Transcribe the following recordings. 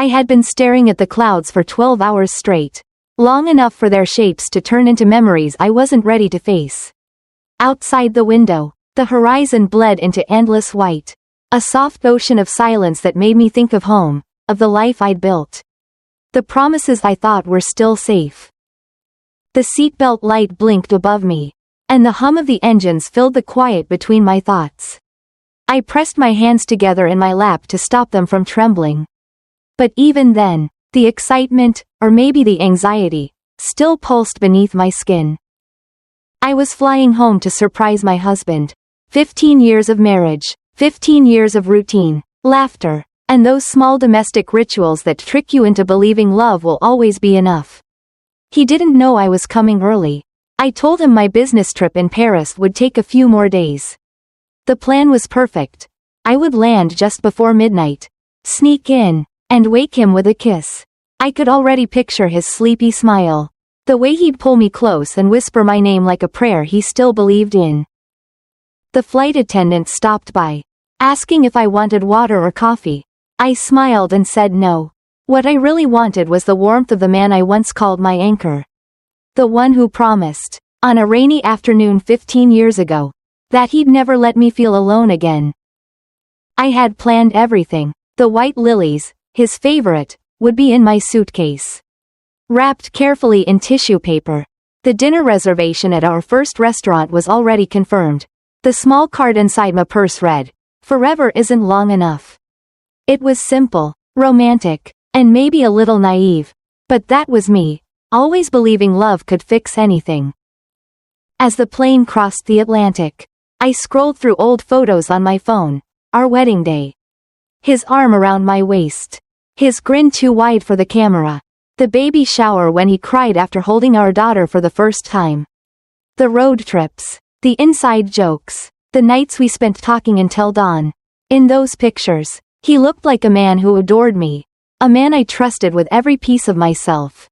I had been staring at the clouds for 12 hours straight. Long enough for their shapes to turn into memories I wasn't ready to face. Outside the window, the horizon bled into endless white. A soft ocean of silence that made me think of home, of the life I'd built. The promises I thought were still safe. The seatbelt light blinked above me, and the hum of the engines filled the quiet between my thoughts. I pressed my hands together in my lap to stop them from trembling. But even then, the excitement, or maybe the anxiety, still pulsed beneath my skin. I was flying home to surprise my husband. 15 years of marriage, 15 years of routine, laughter, and those small domestic rituals that trick you into believing love will always be enough. He didn't know I was coming early. I told him my business trip in Paris would take a few more days. The plan was perfect. I would land just before midnight, sneak in, and wake him with a kiss. I could already picture his sleepy smile. The way he'd pull me close and whisper my name like a prayer he still believed in. The flight attendant stopped by, asking if I wanted water or coffee. I smiled and said no. What I really wanted was the warmth of the man I once called my anchor. The one who promised, on a rainy afternoon 15 years ago, that he'd never let me feel alone again. I had planned everything. The white lilies, his favorite, would be in my suitcase, wrapped carefully in tissue paper. The dinner reservation at our first restaurant was already confirmed. The small card inside my purse read, "Forever isn't long enough." It was simple, romantic, and maybe a little naive, but that was me, always believing love could fix anything. As the plane crossed the Atlantic, I scrolled through old photos on my phone. Our wedding day. His arm around my waist. His grin too wide for the camera. The baby shower when he cried after holding our daughter for the first time. The road trips. The inside jokes. The nights we spent talking until dawn. In those pictures, he looked like a man who adored me. A man I trusted with every piece of myself.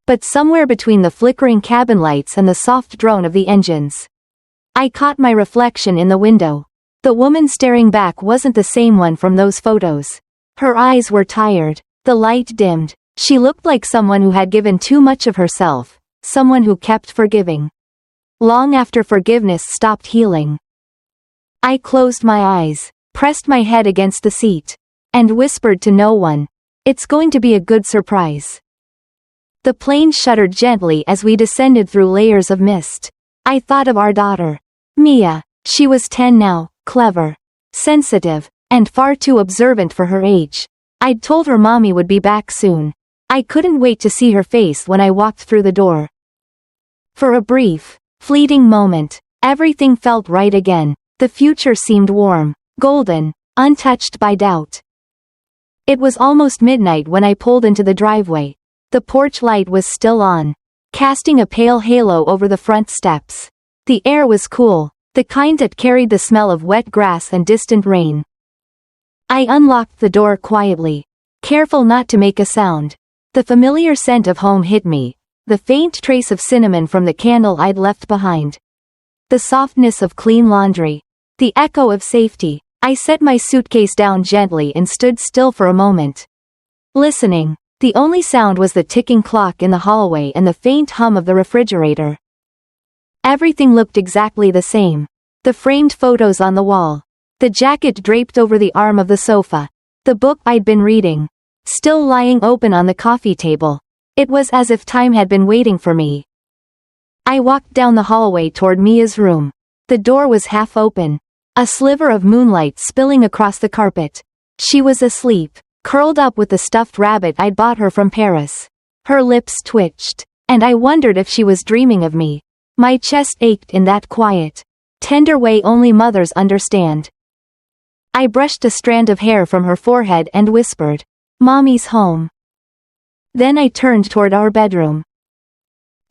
But somewhere between the flickering cabin lights and the soft drone of the engines, I caught my reflection in the window. The woman staring back wasn't the same one from those photos. Her eyes were tired. The light dimmed. She looked like someone who had given too much of herself, someone who kept forgiving. Long after forgiveness stopped healing. I closed my eyes, pressed my head against the seat, and whispered to no one, "It's going to be a good surprise." The plane shuddered gently as we descended through layers of mist. I thought of our daughter, Mia. She was 10 now, clever, sensitive, and far too observant for her age. I'd told her mommy would be back soon. I couldn't wait to see her face when I walked through the door. For a brief, fleeting moment, everything felt right again. The future seemed warm, golden, untouched by doubt. It was almost midnight when I pulled into the driveway. The porch light was still on, casting a pale halo over the front steps. The air was cool, the kind that carried the smell of wet grass and distant rain. I unlocked the door quietly, careful not to make a sound. The familiar scent of home hit me, the faint trace of cinnamon from the candle I'd left behind. The softness of clean laundry. The echo of safety. I set my suitcase down gently and stood still for a moment. Listening. The only sound was the ticking clock in the hallway and the faint hum of the refrigerator. Everything looked exactly the same. The framed photos on the wall. The jacket draped over the arm of the sofa. The book I'd been reading, still lying open on the coffee table. It was as if time had been waiting for me. I walked down the hallway toward Mia's room. The door was half open, a sliver of moonlight spilling across the carpet. She was asleep, curled up with the stuffed rabbit I'd bought her from Paris. Her lips twitched, and I wondered if she was dreaming of me. My chest ached in that quiet, tender way only mothers understand. I brushed a strand of hair from her forehead and whispered, "Mommy's home." Then I turned toward our bedroom.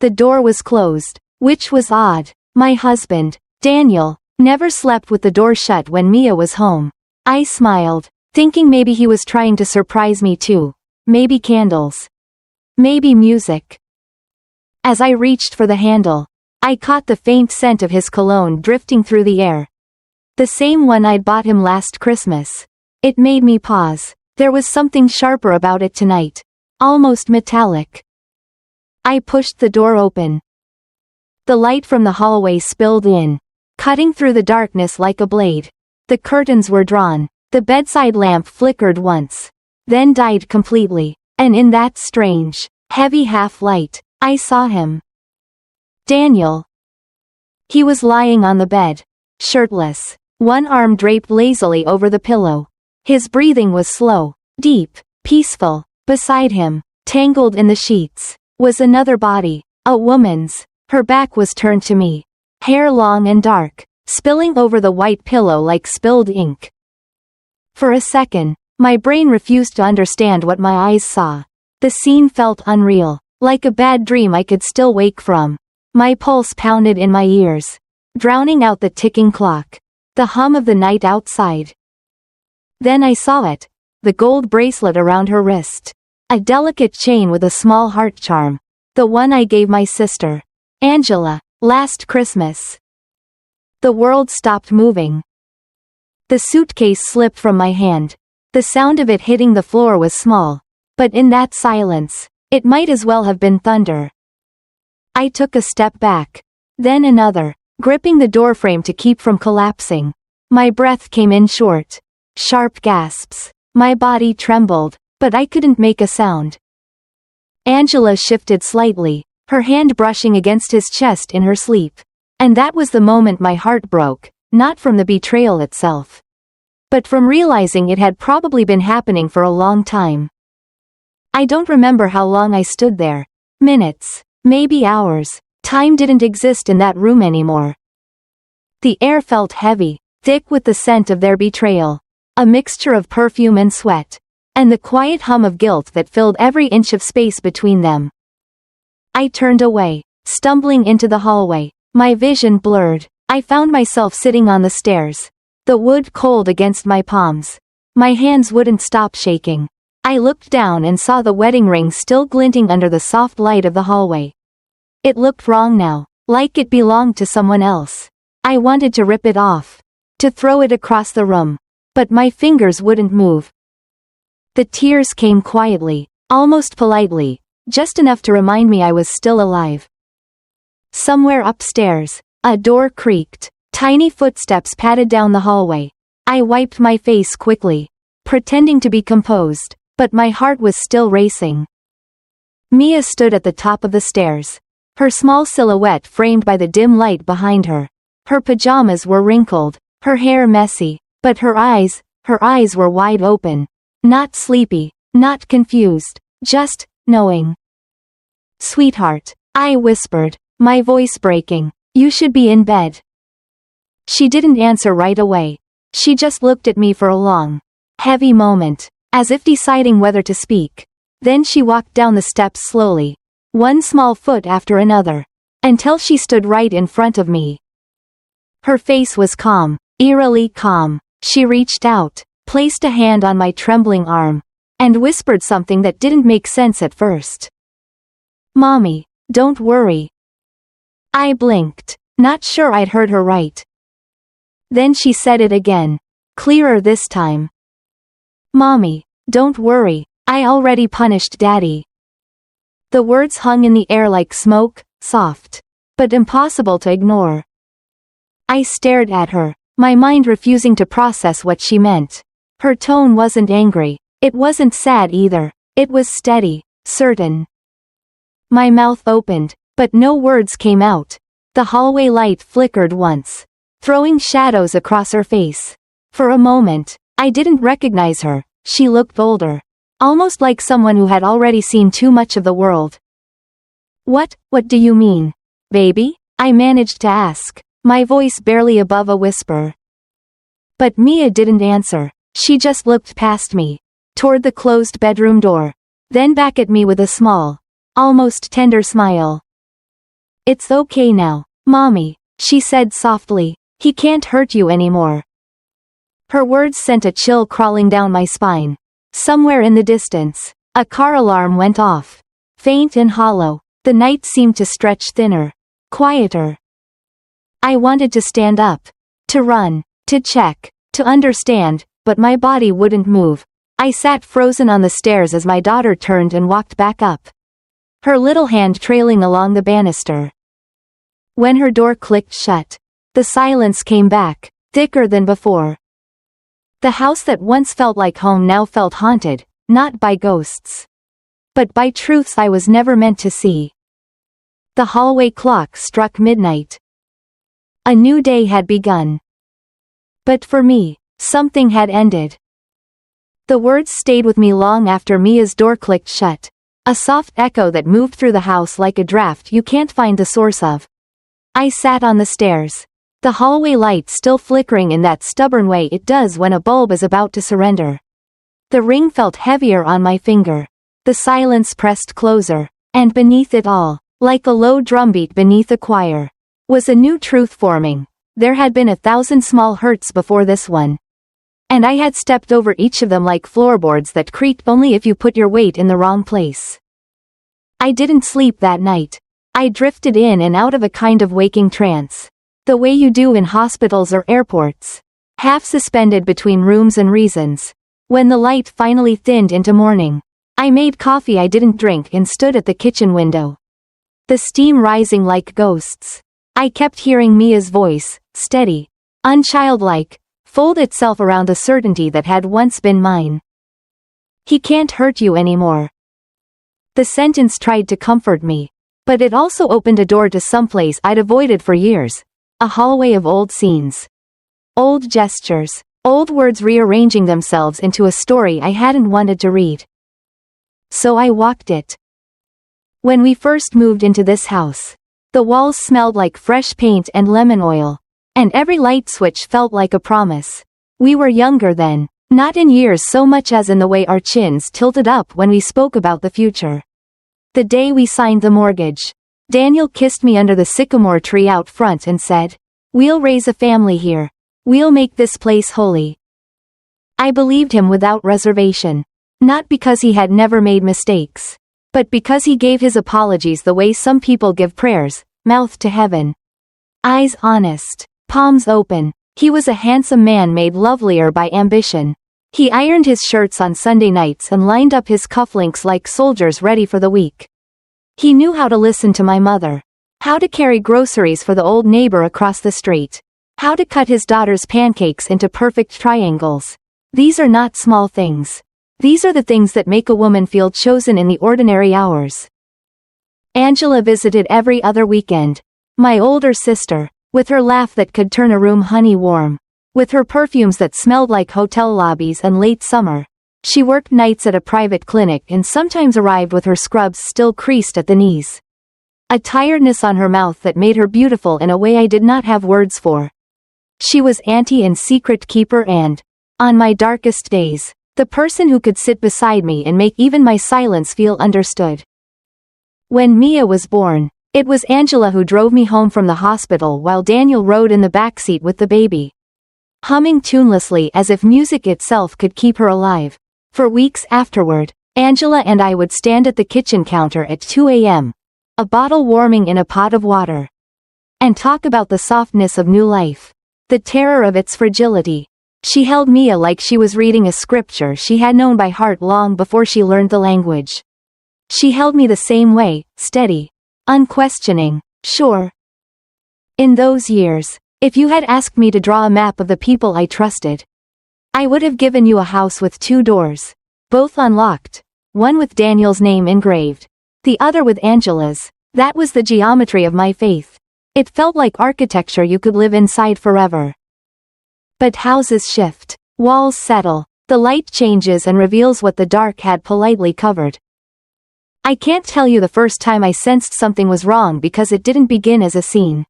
The door was closed, which was odd. My husband, Daniel, never slept with the door shut when Mia was home. I smiled, thinking maybe he was trying to surprise me too. Maybe candles. Maybe music. As I reached for the handle, I caught the faint scent of his cologne drifting through the air. The same one I'd bought him last Christmas. It made me pause, There was something sharper about it tonight. Almost metallic. I pushed the door open. The light from the hallway spilled in, cutting through the darkness like a blade. The curtains were drawn. The bedside lamp flickered once, then died completely, and in that strange, heavy half-light, I saw him. Daniel. He was lying on the bed, shirtless, one arm draped lazily over the pillow. His breathing was slow, deep, peaceful. Beside him, tangled in the sheets, was another body, a woman's. Her back was turned to me, hair long and dark, spilling over the white pillow like spilled ink. For a second, my brain refused to understand what my eyes saw. The scene felt unreal, like a bad dream I could still wake from. My pulse pounded in my ears, drowning out the ticking clock, the hum of the night outside. Then I saw it, the gold bracelet around her wrist. A delicate chain with a small heart charm. The one I gave my sister, Angela, last Christmas. The world stopped moving. The suitcase slipped from my hand. The sound of it hitting the floor was small, but in that silence, it might as well have been thunder. I took a step back, then another, gripping the doorframe to keep from collapsing. My breath came in short, sharp gasps. My body trembled, but I couldn't make a sound. Angela shifted slightly, her hand brushing against his chest in her sleep. And that was the moment my heart broke, not from the betrayal itself, but from realizing it had probably been happening for a long time. I don't remember how long I stood there. Minutes, maybe hours. Time didn't exist in that room anymore. The air felt heavy, thick with the scent of their betrayal. A mixture of perfume and sweat, and the quiet hum of guilt that filled every inch of space between them. I turned away, stumbling into the hallway, my vision blurred. I found myself sitting on the stairs, the wood cold against my palms. My hands wouldn't stop shaking. I looked down and saw the wedding ring still glinting under the soft light of the hallway. It looked wrong now, like it belonged to someone else. I wanted to rip it off, to throw it across the room, but my fingers wouldn't move. The tears came quietly, almost politely, just enough to remind me I was still alive. Somewhere upstairs, a door creaked. Tiny footsteps padded down the hallway. I wiped my face quickly, pretending to be composed, but my heart was still racing. Mia stood at the top of the stairs, her small silhouette framed by the dim light behind her. Her pajamas were wrinkled, her hair messy, but her eyes were wide open. Not sleepy, not confused, just knowing. "Sweetheart," I whispered, my voice breaking, "you should be in bed." She didn't answer right away. She just looked at me for a long, heavy moment, as if deciding whether to speak. Then she walked down the steps slowly, one small foot after another, until she stood right in front of me. Her face was calm, eerily calm. She reached out, placed a hand on my trembling arm, and whispered something that didn't make sense at first. "Mommy, don't worry." I blinked, not sure I'd heard her right. Then she said it again, clearer this time. "Mommy, don't worry, I already punished Daddy." The words hung in the air like smoke, soft, but impossible to ignore. I stared at her, my mind refusing to process what she meant. Her tone wasn't angry, it wasn't sad either, it was steady, certain. My mouth opened, but no words came out. The hallway light flickered once, throwing shadows across her face. For a moment, I didn't recognize her. She looked older, almost like someone who had already seen too much of the world. What do you mean, baby?" I managed to ask, my voice barely above a whisper. But Mia didn't answer. She just looked past me, toward the closed bedroom door, then back at me with a small, almost tender smile. "It's okay now, Mommy," she said softly. "He can't hurt you anymore." Her words sent a chill crawling down my spine. Somewhere in the distance, a car alarm went off. Faint and hollow, the night seemed to stretch thinner, quieter. I wanted to stand up, to run, to check, to understand, but my body wouldn't move. I sat frozen on the stairs as my daughter turned and walked back up, her little hand trailing along the banister. When her door clicked shut, the silence came back, thicker than before. The house that once felt like home now felt haunted, not by ghosts, but by truths I was never meant to see. The hallway clock struck midnight. A new day had begun. But for me, something had ended. The words stayed with me long after Mia's door clicked shut, a soft echo that moved through the house like a draft you can't find the source of. I sat on the stairs, the hallway light still flickering in that stubborn way it does when a bulb is about to surrender. The ring felt heavier on my finger. The silence pressed closer, and beneath it all, like a low drumbeat beneath a choir, was a new truth forming. There had been 1,000 small hurts before this one, and I had stepped over each of them like floorboards that creak only if you put your weight in the wrong place. I didn't sleep that night. I drifted in and out of a kind of waking trance, the way you do in hospitals or airports, half suspended between rooms and reasons. When the light finally thinned into morning, I made coffee I didn't drink and stood at the kitchen window, the steam rising like ghosts. I kept hearing Mia's voice, steady, unchildlike, fold itself around the certainty that had once been mine. He can't hurt you anymore. The sentence tried to comfort me, but it also opened a door to someplace I'd avoided for years, a hallway of old scenes. Old gestures, old words rearranging themselves into a story I hadn't wanted to read. So I walked it. When we first moved into this house, the walls smelled like fresh paint and lemon oil, and every light switch felt like a promise. We were younger then, not in years so much as in the way our chins tilted up when we spoke about the future. The day we signed the mortgage, Daniel kissed me under the sycamore tree out front and said, "We'll raise a family here. We'll make this place holy." I believed him without reservation, not because he had never made mistakes, but because he gave his apologies the way some people give prayers, mouth to heaven, eyes honest, palms open. He was a handsome man made lovelier by ambition. He ironed his shirts on Sunday nights and lined up his cufflinks like soldiers ready for the week. He knew how to listen to my mother, how to carry groceries for the old neighbor across the street, how to cut his daughter's pancakes into perfect triangles. These are not small things. These are the things that make a woman feel chosen in the ordinary hours. Angela visited every other weekend. My older sister, with her laugh that could turn a room honey warm, with her perfumes that smelled like hotel lobbies and late summer. She worked nights at a private clinic and sometimes arrived with her scrubs still creased at the knees, a tiredness on her mouth that made her beautiful in a way I did not have words for. She was auntie and secret keeper and, on my darkest days, the person who could sit beside me and make even my silence feel understood. When Mia was born, it was Angela who drove me home from the hospital while Daniel rode in the backseat with the baby, humming tunelessly as if music itself could keep her alive. For weeks afterward, Angela and I would stand at the kitchen counter at 2 a.m., a bottle warming in a pot of water, and talk about the softness of new life, the terror of its fragility. She held Mia like she was reading a scripture she had known by heart long before she learned the language. She held me the same way, steady, unquestioning, sure. In those years, if you had asked me to draw a map of the people I trusted, I would have given you a house with 2 doors, both unlocked, one with Daniel's name engraved, the other with Angela's. That was the geometry of my faith. It felt like architecture you could live inside forever. But houses shift, walls settle, the light changes and reveals what the dark had politely covered. I can't tell you the first time I sensed something was wrong because it didn't begin as a scene.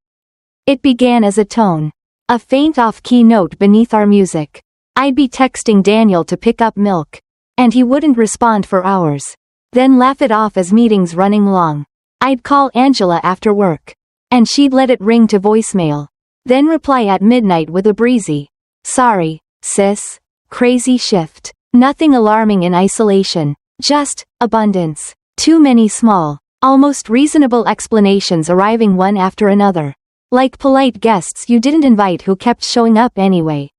It began as a tone, a faint off-key note beneath our music. I'd be texting Daniel to pick up milk, and he wouldn't respond for hours, then laugh it off as meetings running long. I'd call Angela after work, and she'd let it ring to voicemail, then reply at midnight with a breezy, "Sorry, sis." Crazy shift. Nothing alarming in isolation, just abundance. Too many small, almost reasonable explanations arriving one after another, like polite guests you didn't invite who kept showing up anyway.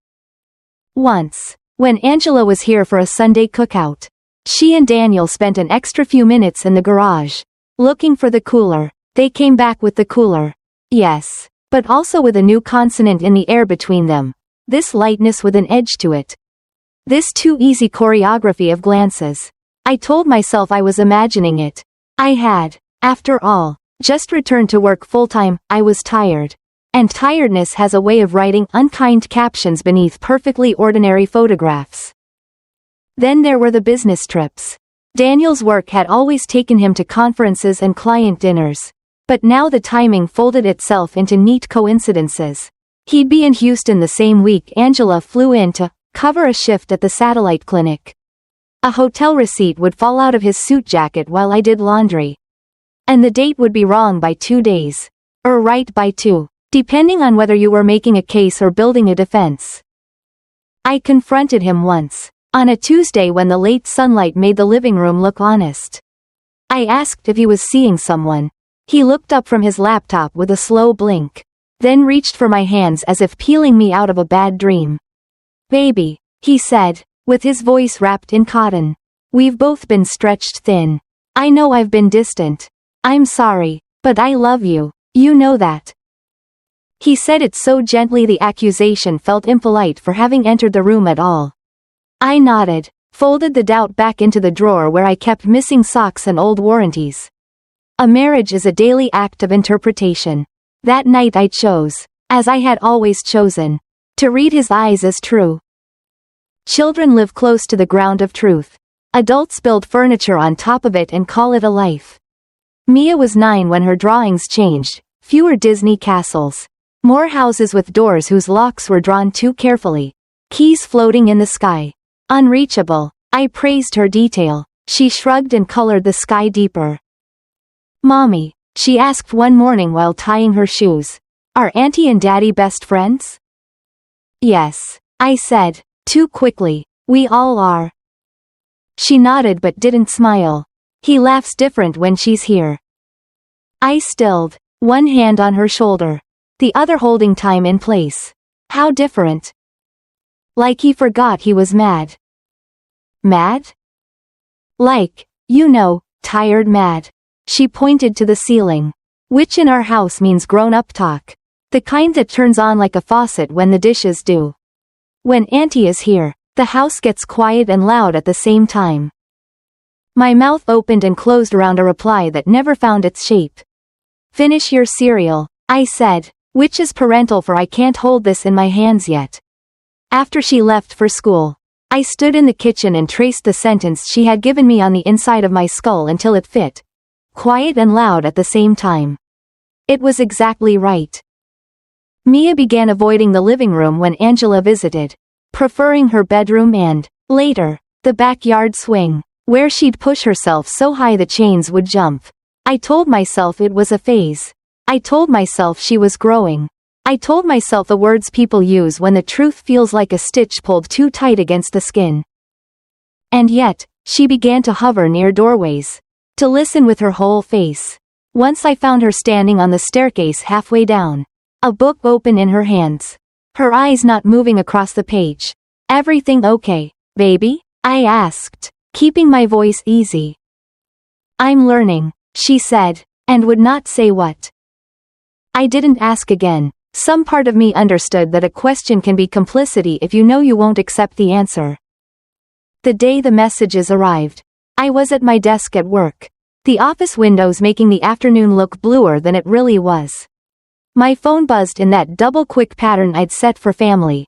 Once, when Angela was here for a Sunday cookout. She and Daniel spent an extra few minutes in the garage, looking for the cooler. They came back with the cooler. Yes, but also with a new consonant in the air between them. This lightness with an edge to it. This too easy choreography of glances. I told myself I was imagining it. I had, after all, just returned to work full-time. I was tired. And tiredness has a way of writing unkind captions beneath perfectly ordinary photographs. Then there were the business trips. Daniel's work had always taken him to conferences and client dinners. But now the timing folded itself into neat coincidences. He'd be in Houston the same week Angela flew in to cover a shift at the satellite clinic. A hotel receipt would fall out of his suit jacket while I did laundry. And the date would be wrong by 2 days. Or right by 2, depending on whether you were making a case or building a defense. I confronted him once, on a Tuesday when the late sunlight made the living room look honest. I asked if he was seeing someone. He looked up from his laptop with a slow blink, then reached for my hands as if peeling me out of a bad dream. "Baby," he said, with his voice wrapped in cotton. "We've both been stretched thin. I know I've been distant. I'm sorry, but I love you, you know that." He said it so gently the accusation felt impolite for having entered the room at all. I nodded, folded the doubt back into the drawer where I kept missing socks and old warranties. A marriage is a daily act of interpretation. That night I chose, as I had always chosen, to read his eyes as true. Children live close to the ground of truth. Adults build furniture on top of it and call it a life. Mia was 9 when her drawings changed. Fewer Disney castles. More houses with doors whose locks were drawn too carefully. Keys floating in the sky. Unreachable. I praised her detail. She shrugged and colored the sky deeper. "Mommy," she asked one morning while tying her shoes, "are Auntie and Daddy best friends?" "Yes," I said, too quickly. "We all are." She nodded but didn't smile. "He laughs different when she's here." I stilled, one hand on her shoulder, the other holding time in place. How different. Like he forgot he was mad. Mad? Like, you know, tired mad. She pointed to the ceiling. Which in our house means grown-up talk. The kind that turns on like a faucet when the dishes do. When Auntie is here, the house gets quiet and loud at the same time. My mouth opened and closed around a reply that never found its shape. "Finish your cereal," I said, which is parental for I can't hold this in my hands yet. After she left for school, I stood in the kitchen and traced the sentence she had given me on the inside of my skull until it fit. Quiet and loud at the same time. It was exactly right. Mia began avoiding the living room when Angela visited, preferring her bedroom and, later, the backyard swing, where she'd push herself so high the chains would jump. I told myself it was a phase. I told myself she was growing. I told myself the words people use when the truth feels like a stitch pulled too tight against the skin. And yet, she began to hover near doorways. To listen with her whole face. Once I found her standing on the staircase halfway down. A book open in her hands. Her eyes not moving across the page. "Everything okay, baby?" I asked, keeping my voice easy. "I'm learning," she said, and would not say what. I didn't ask again. Some part of me understood that a question can be complicity if you know you won't accept the answer. The day the messages arrived, I was at my desk at work. The office windows making the afternoon look bluer than it really was. My phone buzzed in that double-quick pattern I'd set for family.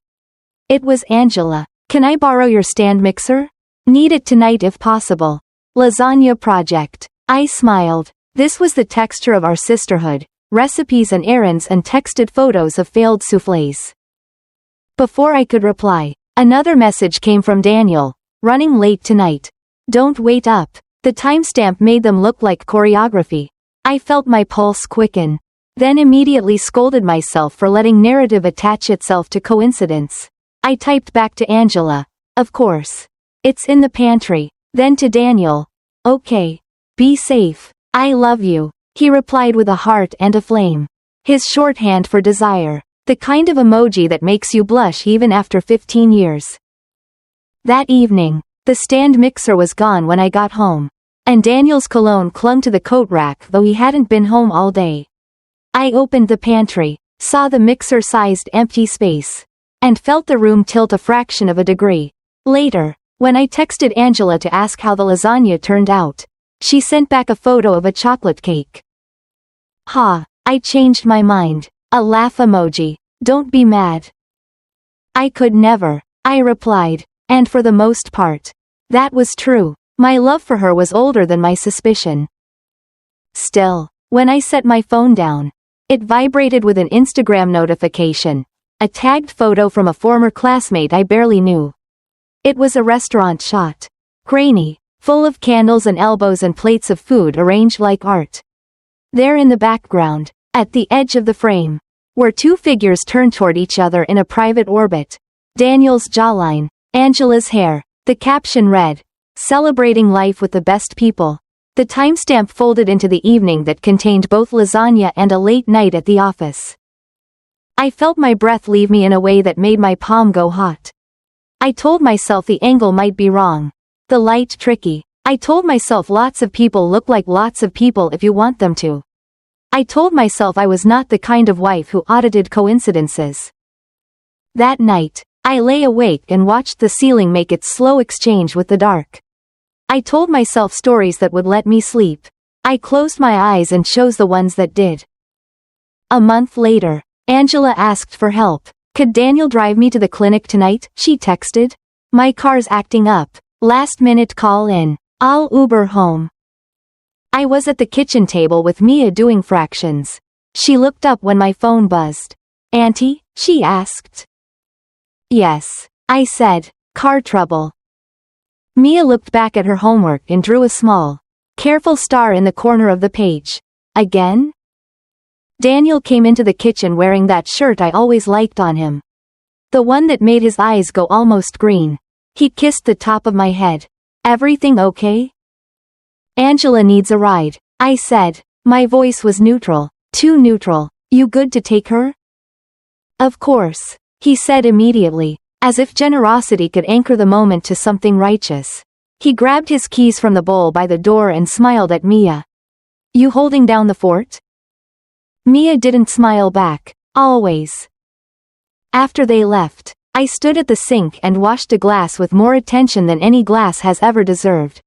It was Angela. "Can I borrow your stand mixer? Need it tonight if possible. Lasagna project." I smiled. This was the texture of our sisterhood. Recipes and errands and texted photos of failed soufflés. Before I could reply, another message came from Daniel. "Running late tonight. Don't wait up." The timestamp made them look like choreography. I felt my pulse quicken. Then immediately scolded myself for letting narrative attach itself to coincidence. I typed back to Angela. "Of course. It's in the pantry." Then to Daniel. "Okay. Be safe. I love you." He replied with a heart and a flame. His shorthand for desire. The kind of emoji that makes you blush even after 15 years. That evening, the stand mixer was gone when I got home. And Daniel's cologne clung to the coat rack though he hadn't been home all day. I opened the pantry, saw the mixer-sized empty space, and felt the room tilt a fraction of a degree. Later, when I texted Angela to ask how the lasagna turned out, she sent back a photo of a chocolate cake. Ha, I changed my mind. A laugh emoji. Don't be mad. I could never, I replied, and for the most part, that was true. My love for her was older than my suspicion. Still, when I set my phone down, it vibrated with an Instagram notification, a tagged photo from a former classmate I barely knew. It was a restaurant shot. Grainy, full of candles and elbows and plates of food arranged like art. There in the background, at the edge of the frame, were two figures turned toward each other in a private orbit. Daniel's jawline, Angela's hair. The caption read, "Celebrating life with the best people." The timestamp folded into the evening that contained both lasagna and a late night at the office. I felt my breath leave me in a way that made my palm go hot. I told myself the angle might be wrong. The light tricky. I told myself lots of people look like lots of people if you want them to. I told myself I was not the kind of wife who audited coincidences. That night, I lay awake and watched the ceiling make its slow exchange with the dark. I told myself stories that would let me sleep. I closed my eyes and chose the ones that did. A month later, Angela asked for help. Could Daniel drive me to the clinic tonight? She texted. My car's acting up. Last minute call in. I'll Uber home. I was at the kitchen table with Mia doing fractions. She looked up when my phone buzzed. Auntie? She asked. Yes, I said. Car trouble. Mia looked back at her homework and drew a small, careful star in the corner of the page. Again? Daniel came into the kitchen wearing that shirt I always liked on him. The one that made his eyes go almost green. He kissed the top of my head. Everything okay? Angela needs a ride, I said. My voice was neutral. Too neutral. You good to take her? Of course, he said immediately, as if generosity could anchor the moment to something righteous. He grabbed his keys from the bowl by the door and smiled at Mia. You holding down the fort? Mia didn't smile back. Always. After they left, I stood at the sink and washed a glass with more attention than any glass has ever deserved.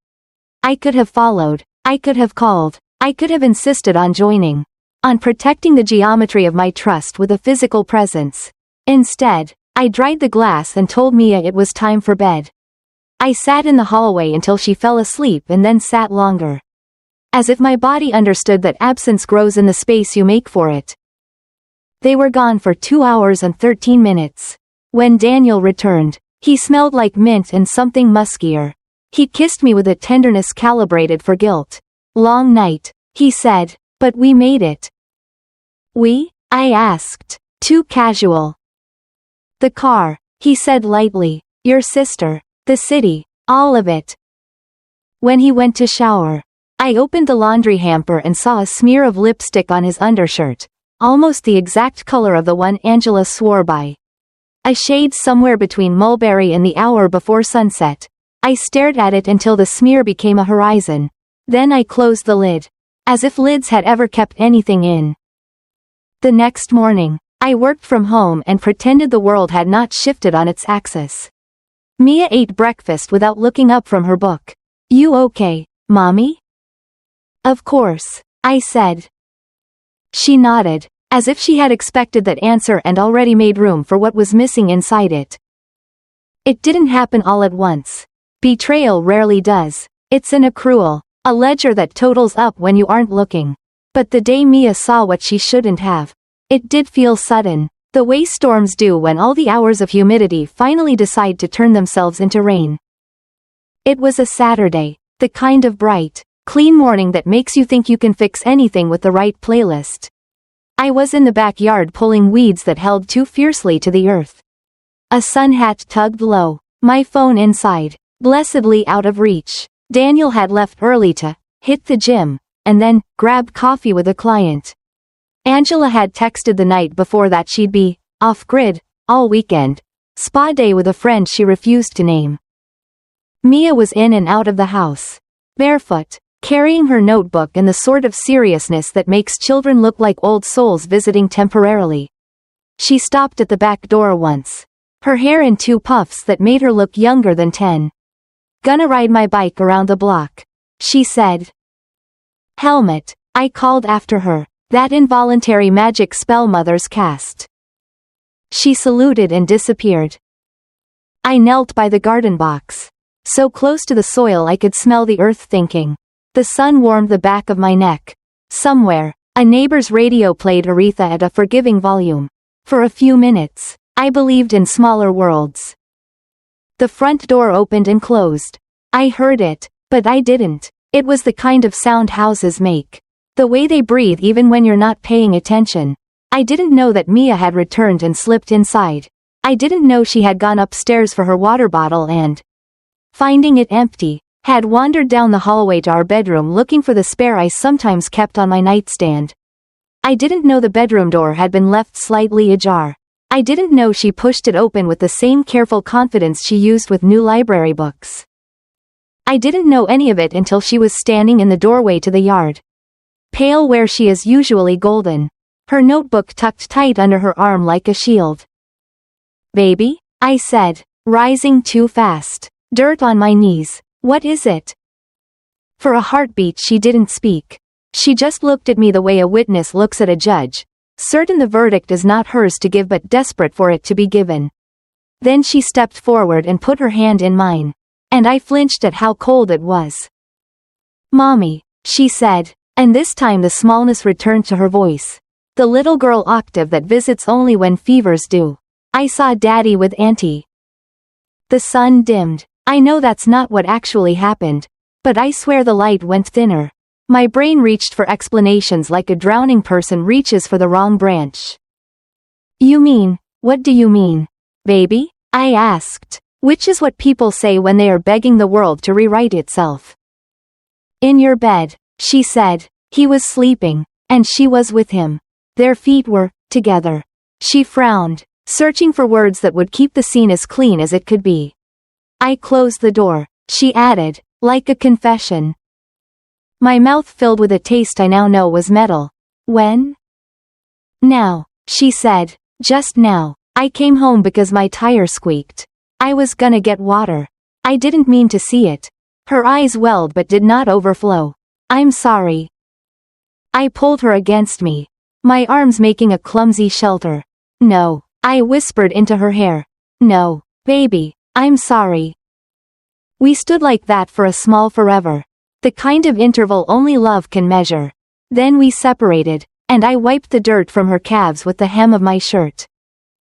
I could have followed. I could have called. I could have insisted on joining. On protecting the geometry of my trust with a physical presence. Instead, I dried the glass and told Mia it was time for bed. I sat in the hallway until she fell asleep and then sat longer. As if my body understood that absence grows in the space you make for it. They were gone for 2 hours and 13 minutes. When Daniel returned, he smelled like mint and something muskier. He kissed me with a tenderness calibrated for guilt. Long night, he said, but we made it. We? I asked. Too casual. The car, he said lightly. Your sister. The city. All of it. When he went to shower, I opened the laundry hamper and saw a smear of lipstick on his undershirt, almost the exact color of the one Angela swore by. A shade somewhere between mulberry and the hour before sunset. I stared at it until the smear became a horizon. Then I closed the lid. As if lids had ever kept anything in. The next morning, I worked from home and pretended the world had not shifted on its axis. Mia ate breakfast without looking up from her book. You okay, Mommy? Of course, I said. She nodded, as if she had expected that answer and already made room for what was missing inside it. It didn't happen all at once. Betrayal rarely does. It's an accrual, a ledger that totals up when you aren't looking. But the day Mia saw what she shouldn't have, it did feel sudden, the way storms do when all the hours of humidity finally decide to turn themselves into rain. It was a Saturday, the kind of bright, clean morning that makes you think you can fix anything with the right playlist. I was in the backyard pulling weeds that held too fiercely to the earth. A sun hat tugged low, my phone inside, blessedly out of reach. Daniel had left early to hit the gym, and then grab coffee with a client. Angela had texted the night before that she'd be off-grid all weekend, spa day with a friend she refused to name. Mia was in and out of the house, barefoot, carrying her notebook and the sort of seriousness that makes children look like old souls visiting temporarily. She stopped at the back door once, her hair in 2 puffs that made her look younger than 10. "Gonna ride my bike around the block," she said. "Helmet," I called after her, "that involuntary magic spell mothers cast." She saluted and disappeared. I knelt by the garden box, so close to the soil I could smell the earth, thinking. The sun warmed the back of my neck. Somewhere, a neighbor's radio played Aretha at a forgiving volume. For a few minutes, I believed in smaller worlds. The front door opened and closed. I heard it, but I didn't. It was the kind of sound houses make. The way they breathe even when you're not paying attention. I didn't know that Mia had returned and slipped inside. I didn't know she had gone upstairs for her water bottle and, finding it empty, had wandered down the hallway to our bedroom looking for the spare I sometimes kept on my nightstand. I didn't know the bedroom door had been left slightly ajar. I didn't know she pushed it open with the same careful confidence she used with new library books. I didn't know any of it until she was standing in the doorway to the yard. Pale where she is usually golden. Her notebook tucked tight under her arm like a shield. "Baby?" I said, rising too fast. Dirt on my knees. "What is it?" For a heartbeat she didn't speak. She just looked at me the way a witness looks at a judge, certain the verdict is not hers to give but desperate for it to be given. Then she stepped forward and put her hand in mine. And I flinched at how cold it was. "Mommy," she said, and this time the smallness returned to her voice. The little girl octave that visits only when fevers do. "I saw Daddy with Auntie." The sun dimmed. I know that's not what actually happened, but I swear the light went thinner. My brain reached for explanations like a drowning person reaches for the wrong branch. "You mean, what do you mean, baby?" I asked, which is what people say when they are begging the world to rewrite itself. "In your bed," she said. He was sleeping, and she was with him. Their feet were together. She frowned, searching for words that would keep the scene as clean as it could be. "I closed the door," she added, like a confession. My mouth filled with a taste I now know was metal. "When?" "Now," she said. "Just now. I came home because my tire squeaked. I was gonna get water. I didn't mean to see it." Her eyes welled but did not overflow. "I'm sorry." I pulled her against me, my arms making a clumsy shelter. "No," I whispered into her hair. "No, baby, I'm sorry." We stood like that for a small forever. The kind of interval only love can measure. Then we separated, and I wiped the dirt from her calves with the hem of my shirt.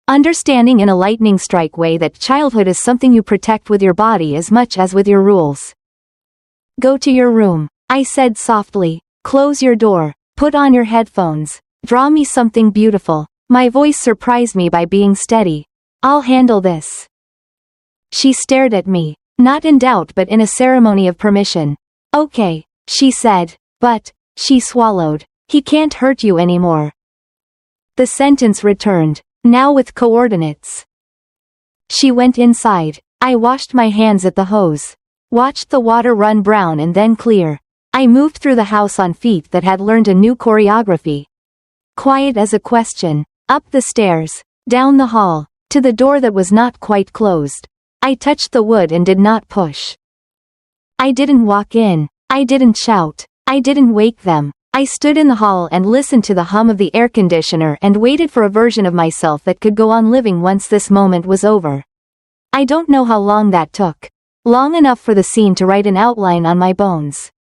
Understanding in a lightning strike way that childhood is something you protect with your body as much as with your rules. "Go to your room," I said softly. "Close your door, put on your headphones, draw me something beautiful." My voice surprised me by being steady. "I'll handle this." She stared at me, not in doubt but in a ceremony of permission. "Okay," she said, "but," she swallowed, "he can't hurt you anymore." The sentence returned, now with coordinates. She went inside. I washed my hands at the hose, watched the water run brown and then clear. I moved through the house on feet that had learned a new choreography. Quiet as a question, up the stairs, down the hall, to the door that was not quite closed. I touched the wood and did not push. I didn't walk in, I didn't shout, I didn't wake them. I stood in the hall and listened to the hum of the air conditioner and waited for a version of myself that could go on living once this moment was over. I don't know how long that took. Long enough for the scene to write an outline on my bones.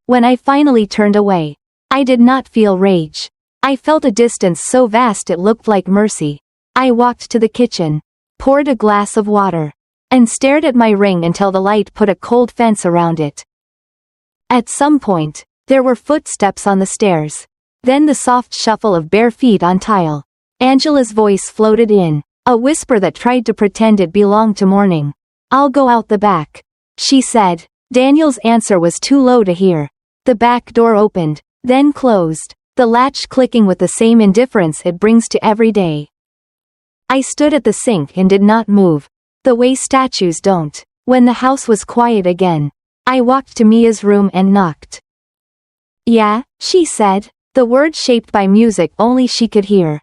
When I finally turned away, I did not feel rage. I felt a distance so vast it looked like mercy. I walked to the kitchen, poured a glass of water, and stared at my ring until the light put a cold fence around it. At some point, there were footsteps on the stairs. Then the soft shuffle of bare feet on tile. Angela's voice floated in, a whisper that tried to pretend it belonged to morning. "I'll go out the back," she said. Daniel's answer was too low to hear. The back door opened, then closed, the latch clicking with the same indifference it brings to every day. I stood at the sink and did not move, the way statues don't. When the house was quiet again, I walked to Mia's room and knocked. "Yeah," she said, the words shaped by music only she could hear.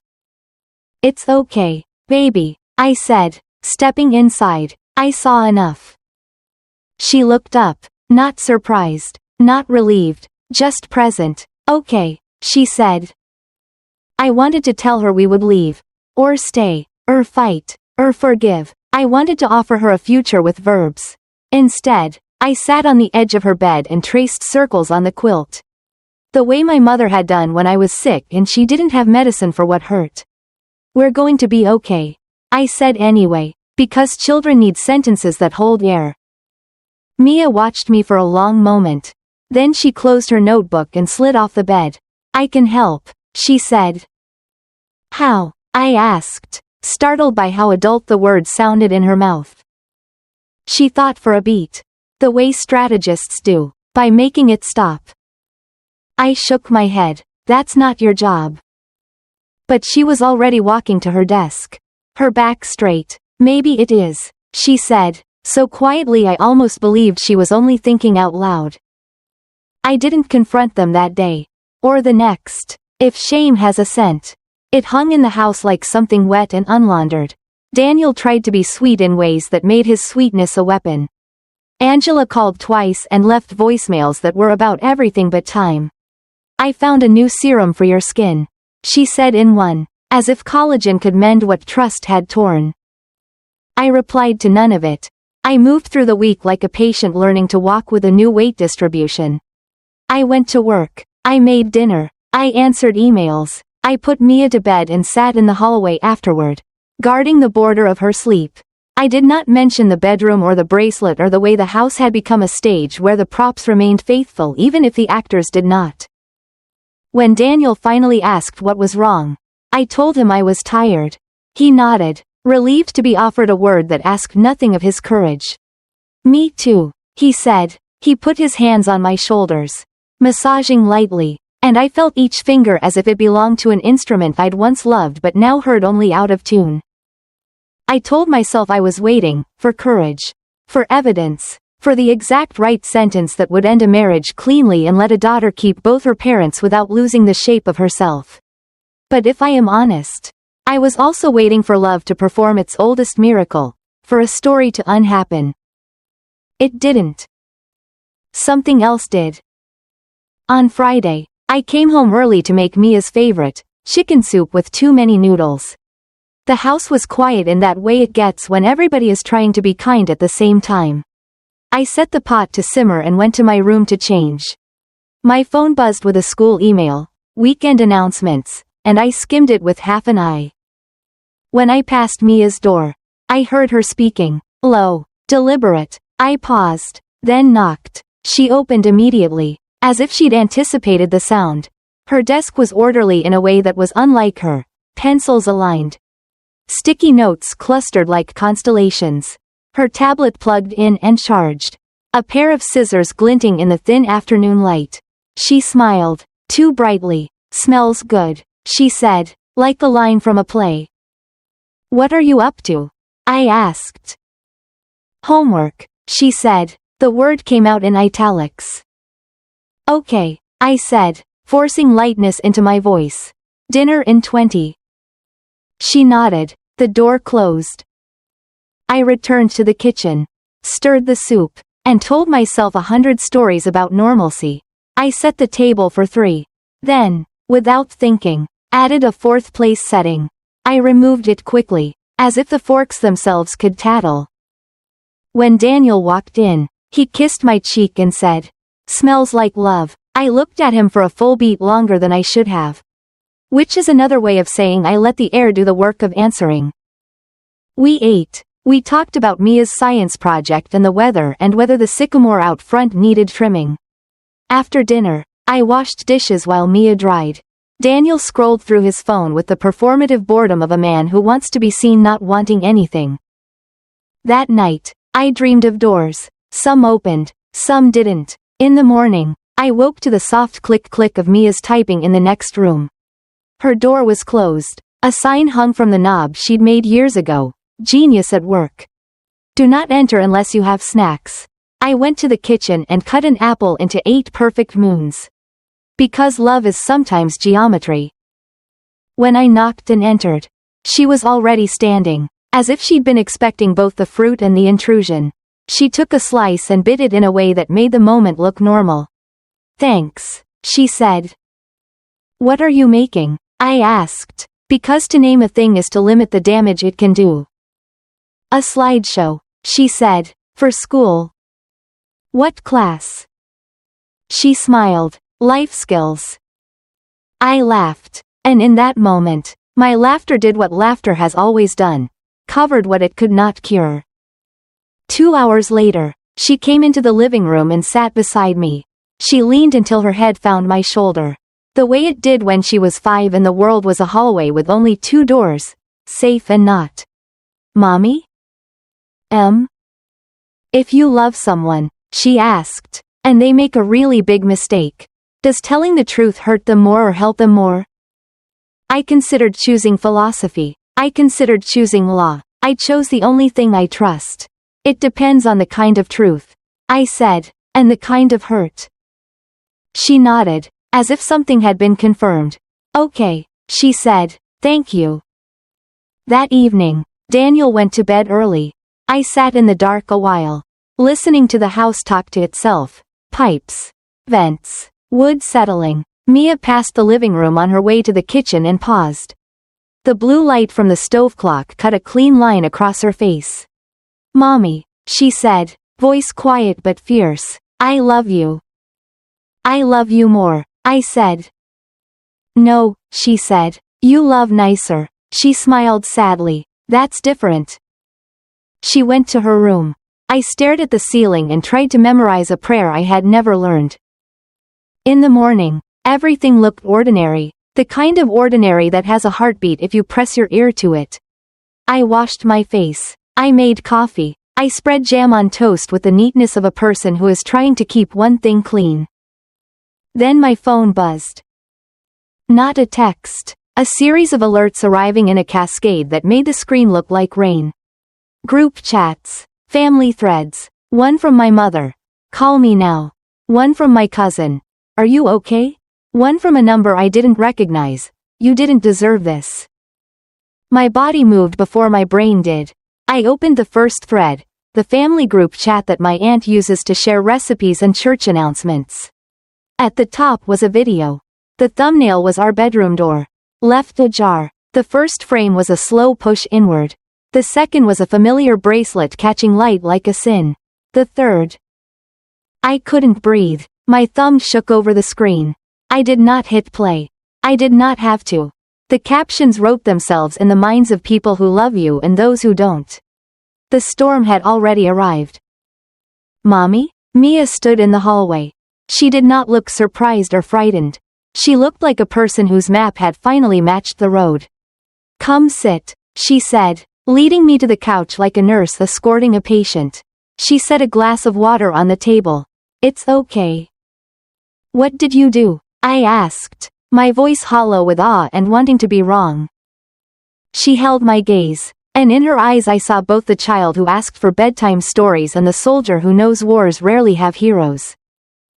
"It's okay, baby," I said, stepping inside. I saw enough. She looked up, not surprised, not relieved, just present. "Okay," she said. I wanted to tell her we would leave, or stay, or fight, or forgive. I wanted to offer her a future with verbs. Instead, I sat on the edge of her bed and traced circles on the quilt. The way my mother had done when I was sick and she didn't have medicine for what hurt. "We're going to be okay," I said anyway, because children need sentences that hold air. Mia watched me for a long moment. Then she closed her notebook and slid off the bed. "I can help," she said. "How?" I asked, startled by how adult the words sounded in her mouth. She thought for a beat. "The way strategists do, by making it stop." I shook my head. "That's not your job." But she was already walking to her desk. Her back straight. "Maybe it is," she said, so quietly I almost believed she was only thinking out loud. I didn't confront them that day. Or the next. If shame has a scent. It hung in the house like something wet and unlaundered. Daniel tried to be sweet in ways that made his sweetness a weapon. Angela called twice and left voicemails that were about everything but time. "I found a new serum for your skin," she said in one, as if collagen could mend what trust had torn. I replied to none of it. I moved through the week like a patient learning to walk with a new weight distribution. I went to work. I made dinner. I answered emails. I put Mia to bed and sat in the hallway afterward, guarding the border of her sleep. I did not mention the bedroom or the bracelet or the way the house had become a stage where the props remained faithful even if the actors did not. When Daniel finally asked what was wrong, I told him I was tired. He nodded, relieved to be offered a word that asked nothing of his courage. "Me too," he said. He put his hands on my shoulders, massaging lightly, and I felt each finger as if it belonged to an instrument I'd once loved but now heard only out of tune. I told myself I was waiting, for courage, for evidence, for the exact right sentence that would end a marriage cleanly and let a daughter keep both her parents without losing the shape of herself. But if I am honest, I was also waiting for love to perform its oldest miracle, for a story to unhappen. It didn't. Something else did. On Friday, I came home early to make Mia's favorite, chicken soup with too many noodles. The house was quiet in that way it gets when everybody is trying to be kind at the same time. I set the pot to simmer and went to my room to change. My phone buzzed with a school email, weekend announcements, and I skimmed it with half an eye. When I passed Mia's door, I heard her speaking, low, deliberate. I paused, then knocked. She opened immediately, as if she'd anticipated the sound. Her desk was orderly in a way that was unlike her, pencils aligned. Sticky notes clustered like constellations. Her tablet plugged in and charged. A pair of scissors glinting in the thin afternoon light. She smiled, too brightly. "Smells good," she said, like the line from a play. "What are you up to?" I asked. "Homework," she said. The word came out in italics. "Okay," I said, forcing lightness into my voice. "Dinner in 20. She nodded. The door closed. I returned to the kitchen, stirred the soup, and told myself 100 stories about normalcy. I set the table for 3. Then, without thinking, added a fourth-place setting. I removed it quickly, as if the forks themselves could tattle. When Daniel walked in, he kissed my cheek and said, "Smells like love." I looked at him for a full beat longer than I should have. Which is another way of saying I let the air do the work of answering. We ate. We talked about Mia's science project and the weather and whether the sycamore out front needed trimming. After dinner, I washed dishes while Mia dried. Daniel scrolled through his phone with the performative boredom of a man who wants to be seen not wanting anything. That night, I dreamed of doors. Some opened, some didn't. In the morning, I woke to the soft click-click of Mia's typing in the next room. Her door was closed. A sign hung from the knob she'd made years ago. Genius at work. Do not enter unless you have snacks. I went to the kitchen and cut an apple into 8 perfect moons. Because love is sometimes geometry. When I knocked and entered, she was already standing, as if she'd been expecting both the fruit and the intrusion. She took a slice and bit it in a way that made the moment look normal. Thanks, she said. What are you making? I asked, because to name a thing is to limit the damage it can do. A slideshow, she said, for school. What class? She smiled. Life skills. I laughed, and in that moment, my laughter did what laughter has always done, covered what it could not cure. 2 hours later, she came into the living room and sat beside me. She leaned until her head found my shoulder, the way it did when she was 5 and the world was a hallway with only 2 doors, safe and not. Mommy? If you love someone, she asked, and they make a really big mistake, does telling the truth hurt them more or help them more? I considered choosing philosophy. I considered choosing law. I chose the only thing I trust. It depends on the kind of truth, I said, and the kind of hurt. She nodded, as if something had been confirmed. Okay, she said, thank you. That evening, Daniel went to bed early. I sat in the dark a while, listening to the house talk to itself. Pipes. Vents. Wood settling. Mia passed the living room on her way to the kitchen and paused. The blue light from the stove clock cut a clean line across her face. Mommy, she said, voice quiet but fierce, I love you. I love you more, I said. No, she said, you love nicer. She smiled sadly. That's different. She went to her room. I stared at the ceiling and tried to memorize a prayer I had never learned. In the morning, everything looked ordinary, the kind of ordinary that has a heartbeat if you press your ear to it. I washed my face. I made coffee. I spread jam on toast with the neatness of a person who is trying to keep one thing clean. Then my phone buzzed. Not a text. A series of alerts arriving in a cascade that made the screen look like rain. Group chats. Family threads. One from my mother. Call me now. One from my cousin. Are you okay? One from a number I didn't recognize. You didn't deserve this. My body moved before my brain did. I opened the first thread, the family group chat that my aunt uses to share recipes and church announcements. At the top was a video. The thumbnail was our bedroom door, left ajar. The first frame was a slow push inward. The second was a familiar bracelet catching light like a sin. The third. I couldn't breathe. My thumb shook over the screen. I did not hit play. I did not have to. The captions wrote themselves in the minds of people who love you and those who don't. The storm had already arrived. Mommy? Mia stood in the hallway. She did not look surprised or frightened. She looked like a person whose map had finally matched the road. Come sit, she said, leading me to the couch like a nurse escorting a patient. She set a glass of water on the table. It's okay. What did you do? I asked, my voice hollow with awe and wanting to be wrong. She held my gaze, and in her eyes I saw both the child who asked for bedtime stories and the soldier who knows wars rarely have heroes.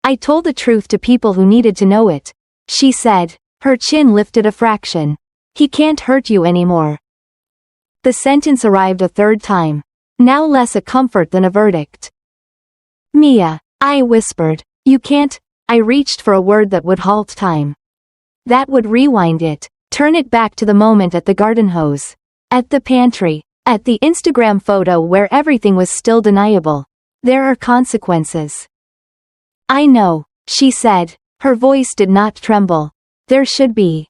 I told the truth to people who needed to know it, she said, her chin lifted a fraction. He can't hurt you anymore. The sentence arrived a third time, now less a comfort than a verdict. Mia, I whispered, you can't. I reached for a word that would halt time. That would rewind it, turn it back to the moment at the garden hose, at the pantry, at the Instagram photo where everything was still deniable. There are consequences. I know, she said, her voice did not tremble. There should be.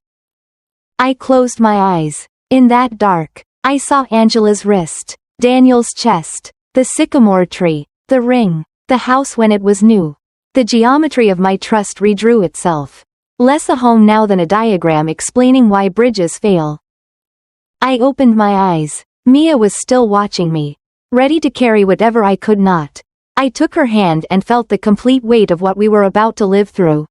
I closed my eyes. In that dark, I saw Angela's wrist, Daniel's chest, the sycamore tree, the ring, the house when it was new. The geometry of my trust redrew itself. Less a home now than a diagram explaining why bridges fail. I opened my eyes. Mia was still watching me, ready to carry whatever I could not. I took her hand and felt the complete weight of what we were about to live through.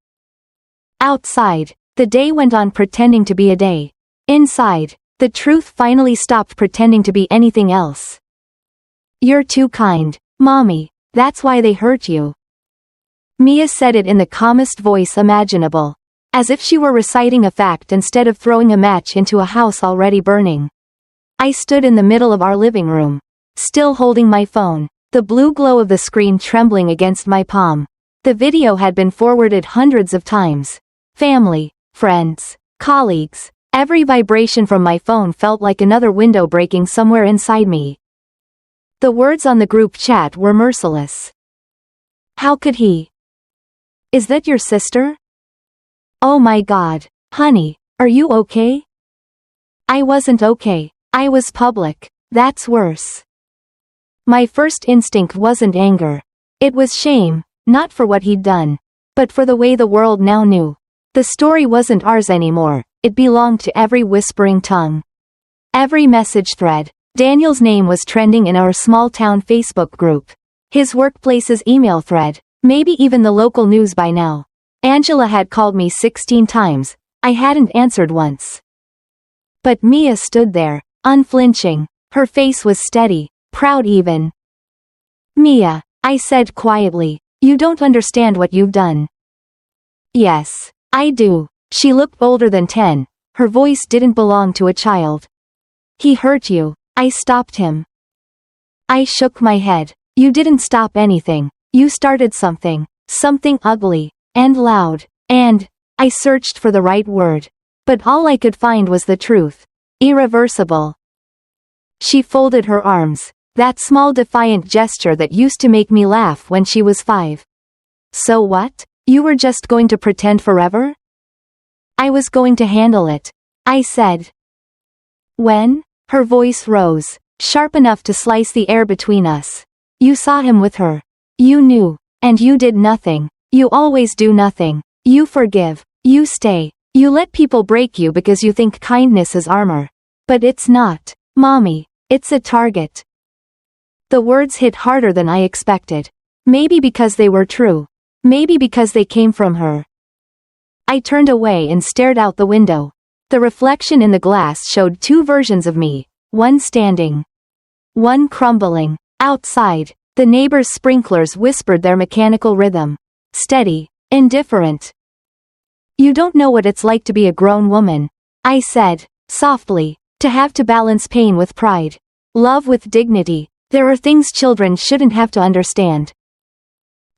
Outside, the day went on pretending to be a day. Inside, the truth finally stopped pretending to be anything else. You're too kind, Mommy, that's why they hurt you. Mia said it in the calmest voice imaginable, as if she were reciting a fact instead of throwing a match into a house already burning. I stood in the middle of our living room, still holding my phone, the blue glow of the screen trembling against my palm. The video had been forwarded hundreds of times. Family, friends, colleagues, every vibration from my phone felt like another window breaking somewhere inside me. The words on the group chat were merciless. How could he? Is that your sister? Oh my God, honey, are you okay? I wasn't okay. I was public. That's worse. My first instinct wasn't anger. It was shame, not for what he'd done, but for the way the world now knew. The story wasn't ours anymore, it belonged to every whispering tongue. Every message thread. Daniel's name was trending in our small-town Facebook group. His workplace's email thread. Maybe even the local news by now. Angela had called me 16 times. I hadn't answered once. But Mia stood there, unflinching. Her face was steady, proud even. Mia, I said quietly, you don't understand what you've done. Yes, I do. She looked older than 10. Her voice didn't belong to a child. He hurt you. I stopped him. I shook my head. You didn't stop anything. You started something. Something ugly. And loud. And I searched for the right word. But all I could find was the truth. Irreversible. She folded her arms. That small defiant gesture that used to make me laugh when she was 5. So what? You were just going to pretend forever? I was going to handle it, I said. When? Her voice rose, sharp enough to slice the air between us. You saw him with her. You knew. And you did nothing. You always do nothing. You forgive. You stay. You let people break you because you think kindness is armor. But it's not, Mommy. It's a target. The words hit harder than I expected. Maybe because they were true. Maybe because they came from her. I turned away and stared out the window. The reflection in the glass showed 2 versions of me, one standing, one crumbling. Outside, the neighbors' sprinklers whispered their mechanical rhythm. Steady, indifferent. You don't know what it's like to be a grown woman, I said, softly, to have to balance pain with pride, love with dignity. There are things children shouldn't have to understand.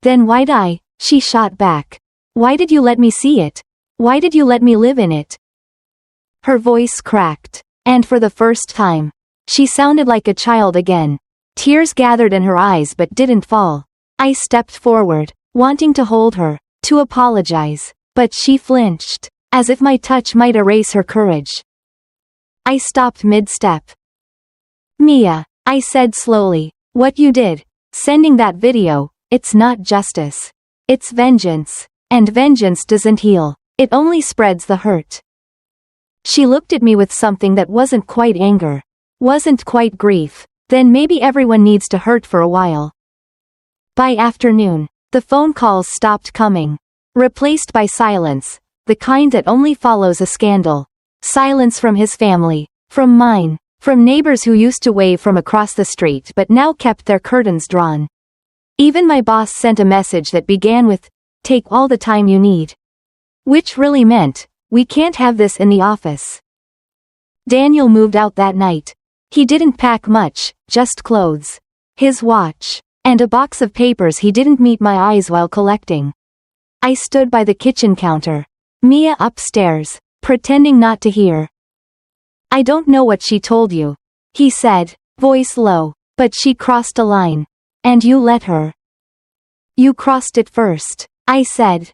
Then why'd she shot back. Why did you let me see it? Why did you let me live in it? Her voice cracked, and for the first time, she sounded like a child again. Tears gathered in her eyes but didn't fall. I stepped forward, wanting to hold her, to apologize, but she flinched, as if my touch might erase her courage. I stopped mid-step. Mia, I said slowly, what you did, sending that video, it's not justice. It's vengeance. And vengeance doesn't heal, it only spreads the hurt. She looked at me with something that wasn't quite anger, wasn't quite grief. Then maybe everyone needs to hurt for a while. By afternoon, the phone calls stopped coming, replaced by silence, the kind that only follows a scandal. Silence from his family, from mine, from neighbors who used to wave from across the street but now kept their curtains drawn. Even my boss sent a message that began with, "Take all the time you need." Which really meant, we can't have this in the office. Daniel moved out that night. He didn't pack much, just clothes, his watch, and a box of papers he didn't meet my eyes while collecting. I stood by the kitchen counter. Mia upstairs, pretending not to hear. I don't know what she told you, he said, voice low, but she crossed a line. And you let her. You crossed it first, I said.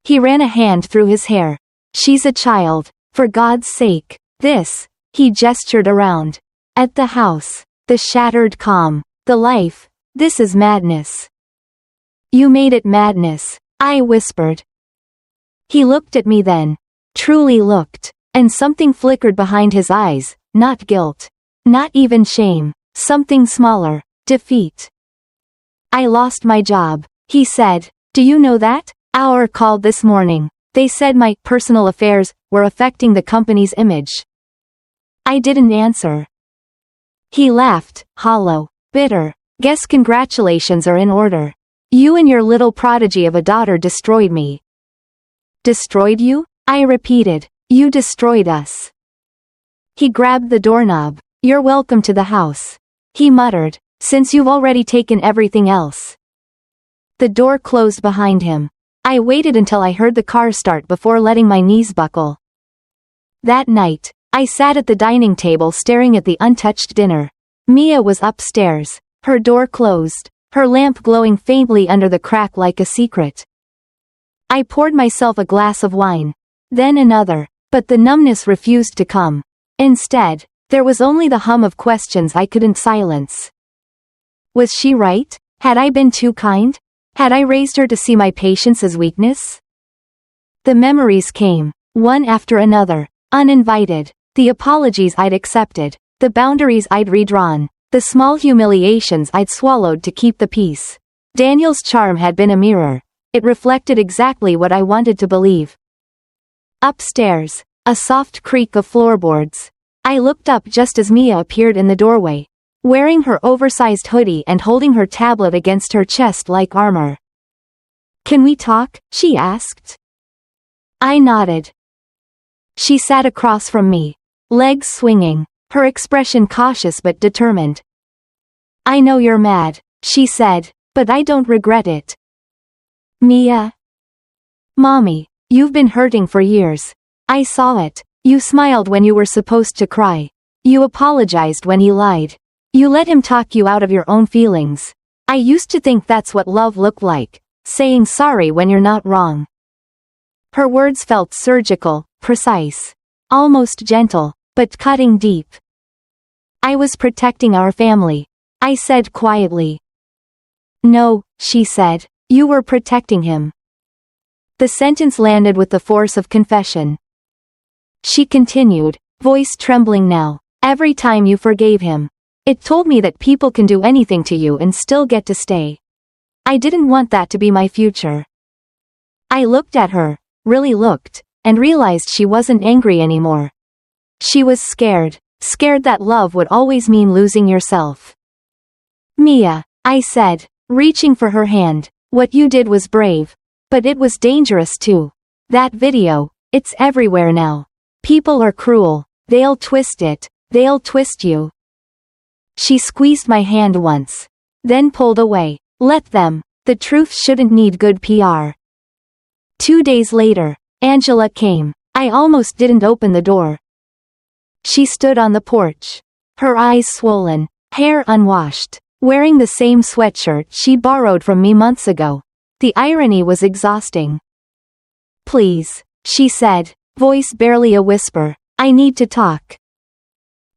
He ran a hand through his hair. She's a child, for God's sake. This, he gestured around. At the house, the shattered calm, the life, this is madness. You made it madness, I whispered. He looked at me then, truly looked, and something flickered behind his eyes, not guilt, not even shame, something smaller, defeat. I lost my job, he said. Do you know that? Our called this morning. They said my personal affairs were affecting the company's image. I didn't answer. He laughed, hollow. Bitter. Guess congratulations are in order. You and your little prodigy of a daughter destroyed me. Destroyed you? I repeated. You destroyed us. He grabbed the doorknob. You're welcome to the house. He muttered, since you've already taken everything else. The door closed behind him. I waited until I heard the car start before letting my knees buckle. That night, I sat at the dining table staring at the untouched dinner. Mia was upstairs, her door closed, her lamp glowing faintly under the crack like a secret. I poured myself a glass of wine, then another, but the numbness refused to come. Instead, there was only the hum of questions I couldn't silence. Was she right? Had I been too kind? Had I raised her to see my patience as weakness? The memories came, one after another, uninvited. The apologies I'd accepted, the boundaries I'd redrawn, the small humiliations I'd swallowed to keep the peace. Daniel's charm had been a mirror. It reflected exactly what I wanted to believe. Upstairs, a soft creak of floorboards. I looked up just as Mia appeared in the doorway, wearing her oversized hoodie and holding her tablet against her chest like armor. Can we talk? She asked. I nodded. She sat across from me, legs swinging, her expression cautious but determined. I know you're mad, she said, but I don't regret it. Mia? Mommy, you've been hurting for years. I saw it. You smiled when you were supposed to cry. You apologized when he lied. You let him talk you out of your own feelings. I used to think that's what love looked like, saying sorry when you're not wrong. Her words felt surgical, precise, almost gentle, but cutting deep. I was protecting our family, I said quietly. No, she said, you were protecting him. The sentence landed with the force of confession. She continued, voice trembling now. Every time you forgave him, it told me that people can do anything to you and still get to stay. I didn't want that to be my future. I looked at her, really looked, and realized she wasn't angry anymore. She was scared that love would always mean losing yourself. Mia, I said, reaching for her hand, what you did was brave, but it was dangerous too. That video, it's everywhere now. People are cruel, they'll twist it, they'll twist you. She squeezed my hand once, then pulled away. Let them, the truth shouldn't need good PR. 2 days later, Angela came. I almost didn't open the door. She stood on the porch, her eyes swollen, hair unwashed, wearing the same sweatshirt she'd borrowed from me months ago. The irony was exhausting. Please, she said, voice barely a whisper, I need to talk.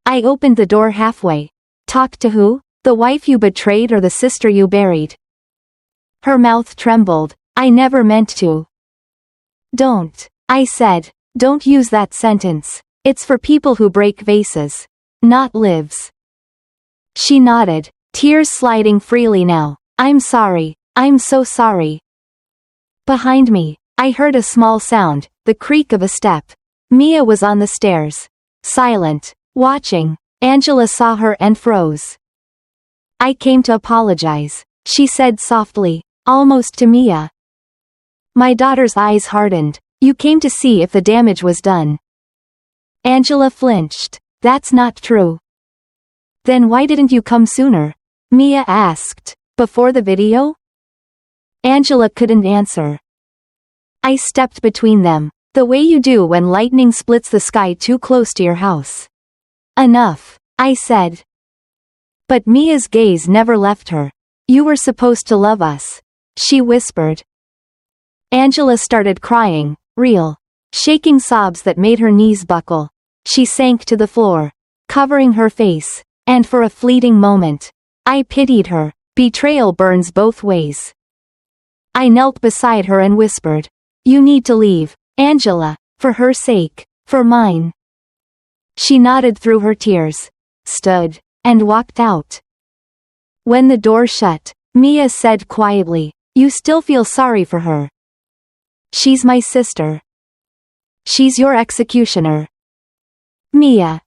I opened the door halfway. Talk to who? The wife you betrayed or the sister you buried? Her mouth trembled. I never meant to. Don't, I said, don't use that sentence. It's for people who break vases, not lives. She nodded, tears sliding freely now. I'm sorry, I'm so sorry. Behind me, I heard a small sound, the creak of a step. Mia was on the stairs, silent, watching. Angela saw her and froze. I came to apologize, she said softly, almost to Mia. My daughter's eyes hardened. You came to see if the damage was done. Angela flinched. That's not true. Then why didn't you come sooner? Mia asked. Before the video? Angela couldn't answer. I stepped between them, the way you do when lightning splits the sky too close to your house. Enough, I said. But Mia's gaze never left her. You were supposed to love us, she whispered. Angela started crying, real, shaking sobs that made her knees buckle. She sank to the floor, covering her face, and for a fleeting moment, I pitied her. Betrayal burns both ways. I knelt beside her and whispered, you need to leave, Angela, for her sake, for mine. She nodded through her tears, stood, and walked out. When the door shut, Mia said quietly, you still feel sorry for her. She's my sister. She's your executioner. Mia.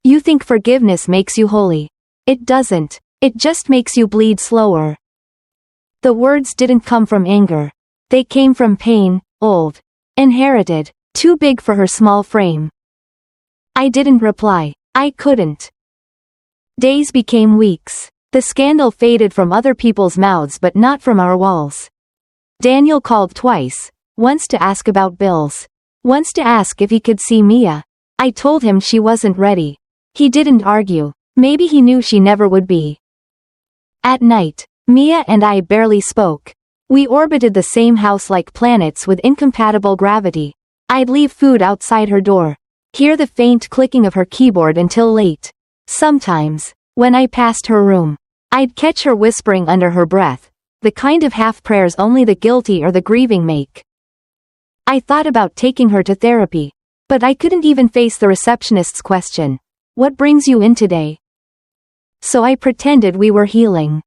You think forgiveness makes you holy. It doesn't, It just makes you bleed slower. The words didn't come from anger. They came from pain, old, inherited, too big for her small frame. I didn't reply. I couldn't. Days became weeks. The scandal faded from other people's mouths but not from our walls. Daniel called twice, once to ask about bills, once to ask if he could see Mia. I told him she wasn't ready. He didn't argue. Maybe he knew she never would be. At night, Mia and I barely spoke. We orbited the same house like planets with incompatible gravity. I'd leave food outside her door, hear the faint clicking of her keyboard until late. Sometimes, when I passed her room, I'd catch her whispering under her breath, the kind of half-prayers only the guilty or the grieving make. I thought about taking her to therapy, but I couldn't even face the receptionist's question, "What brings you in today?" So I pretended we were healing.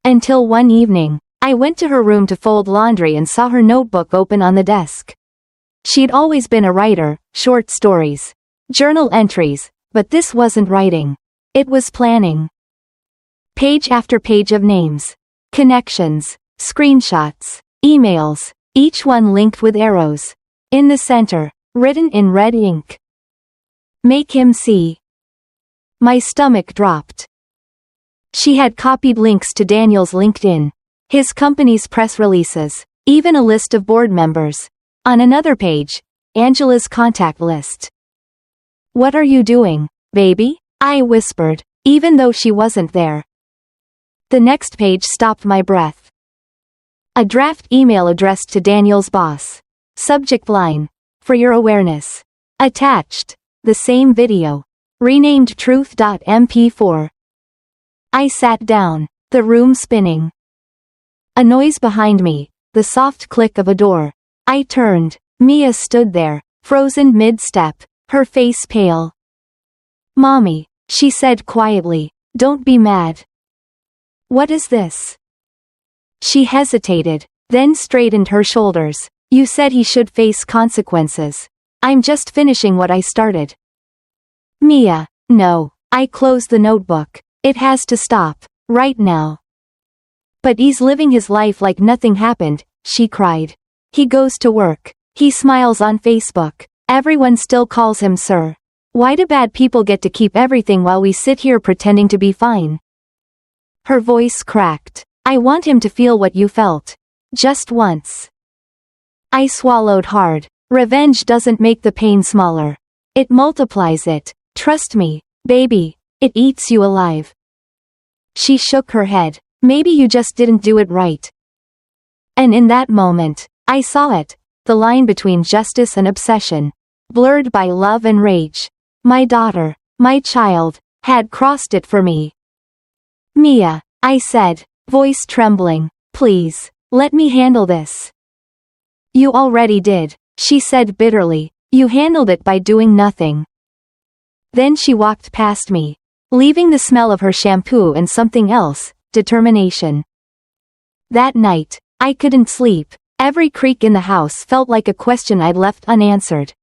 Until one evening, I went to her room to fold laundry and saw her notebook open on the desk. She'd always been a writer, short stories, journal entries, but this wasn't writing. It was planning. Page after page of names, connections, screenshots, emails, each one linked with arrows. In the center, written in red ink. Make him see. My stomach dropped. She had copied links to Daniel's LinkedIn, his company's press releases, even a list of board members. On another page, Angela's contact list. "What are you doing, baby?" I whispered, even though she wasn't there. The next page stopped my breath. A draft email addressed to Daniel's boss. Subject line, "For your awareness." Attached, the same video, renamed truth.mp4. I sat down, the room spinning. A noise behind me, the soft click of a door. I turned. Mia stood there, frozen mid-step, her face pale. "Mommy," she said quietly, "don't be mad." "What is this?" She hesitated, then straightened her shoulders. "You said he should face consequences. I'm just finishing what I started." "Mia, no." I closed the notebook. "It has to stop, right now." "But he's living his life like nothing happened," she cried. "He goes to work. He smiles on Facebook. Everyone still calls him sir. Why do bad people get to keep everything while we sit here pretending to be fine?" Her voice cracked. "I want him to feel what you felt. Just once." I swallowed hard. Revenge doesn't make the pain smaller. It multiplies it. Trust me, baby, it eats you alive. She shook her head. "Maybe you just didn't do it right." And in that moment, I saw it, the line between justice and obsession, blurred by love and rage. My daughter, my child, had crossed it for me. "Mia," I said, voice trembling, "please, let me handle this." "You already did," she said bitterly. "You handled it by doing nothing." Then she walked past me, leaving the smell of her shampoo and something else, determination. That night, I couldn't sleep. Every creak in the house felt like a question I'd left unanswered.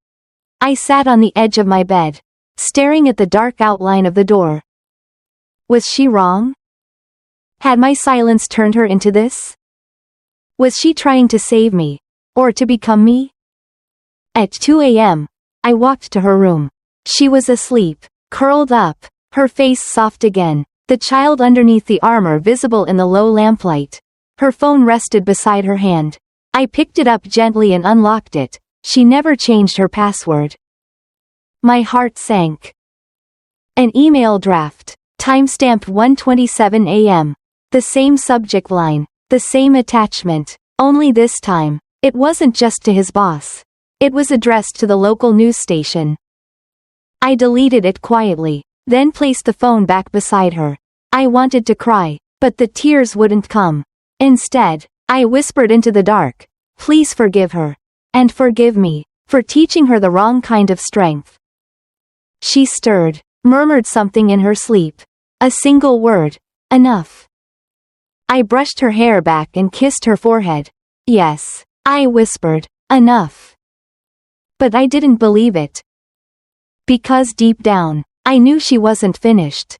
I sat on the edge of my bed, staring at the dark outline of the door. Was she wrong? Had my silence turned her into this? Was she trying to save me, or to become me? At 2 a.m., I walked to her room. She was asleep, curled up, her face soft again, the child underneath the armor visible in the low lamplight. Her phone rested beside her hand. I picked it up gently and unlocked it. She never changed her password. My heart sank. An email draft, timestamped 1:27 a.m. The same subject line, the same attachment, only this time, it wasn't just to his boss. It was addressed to the local news station. I deleted it quietly, then placed the phone back beside her. I wanted to cry, but the tears wouldn't come. Instead, I whispered into the dark, "Please forgive her. And forgive me, for teaching her the wrong kind of strength." She stirred, murmured something in her sleep. A single word. Enough. I brushed her hair back and kissed her forehead. "Yes," I whispered, "enough." But I didn't believe it. Because deep down, I knew she wasn't finished.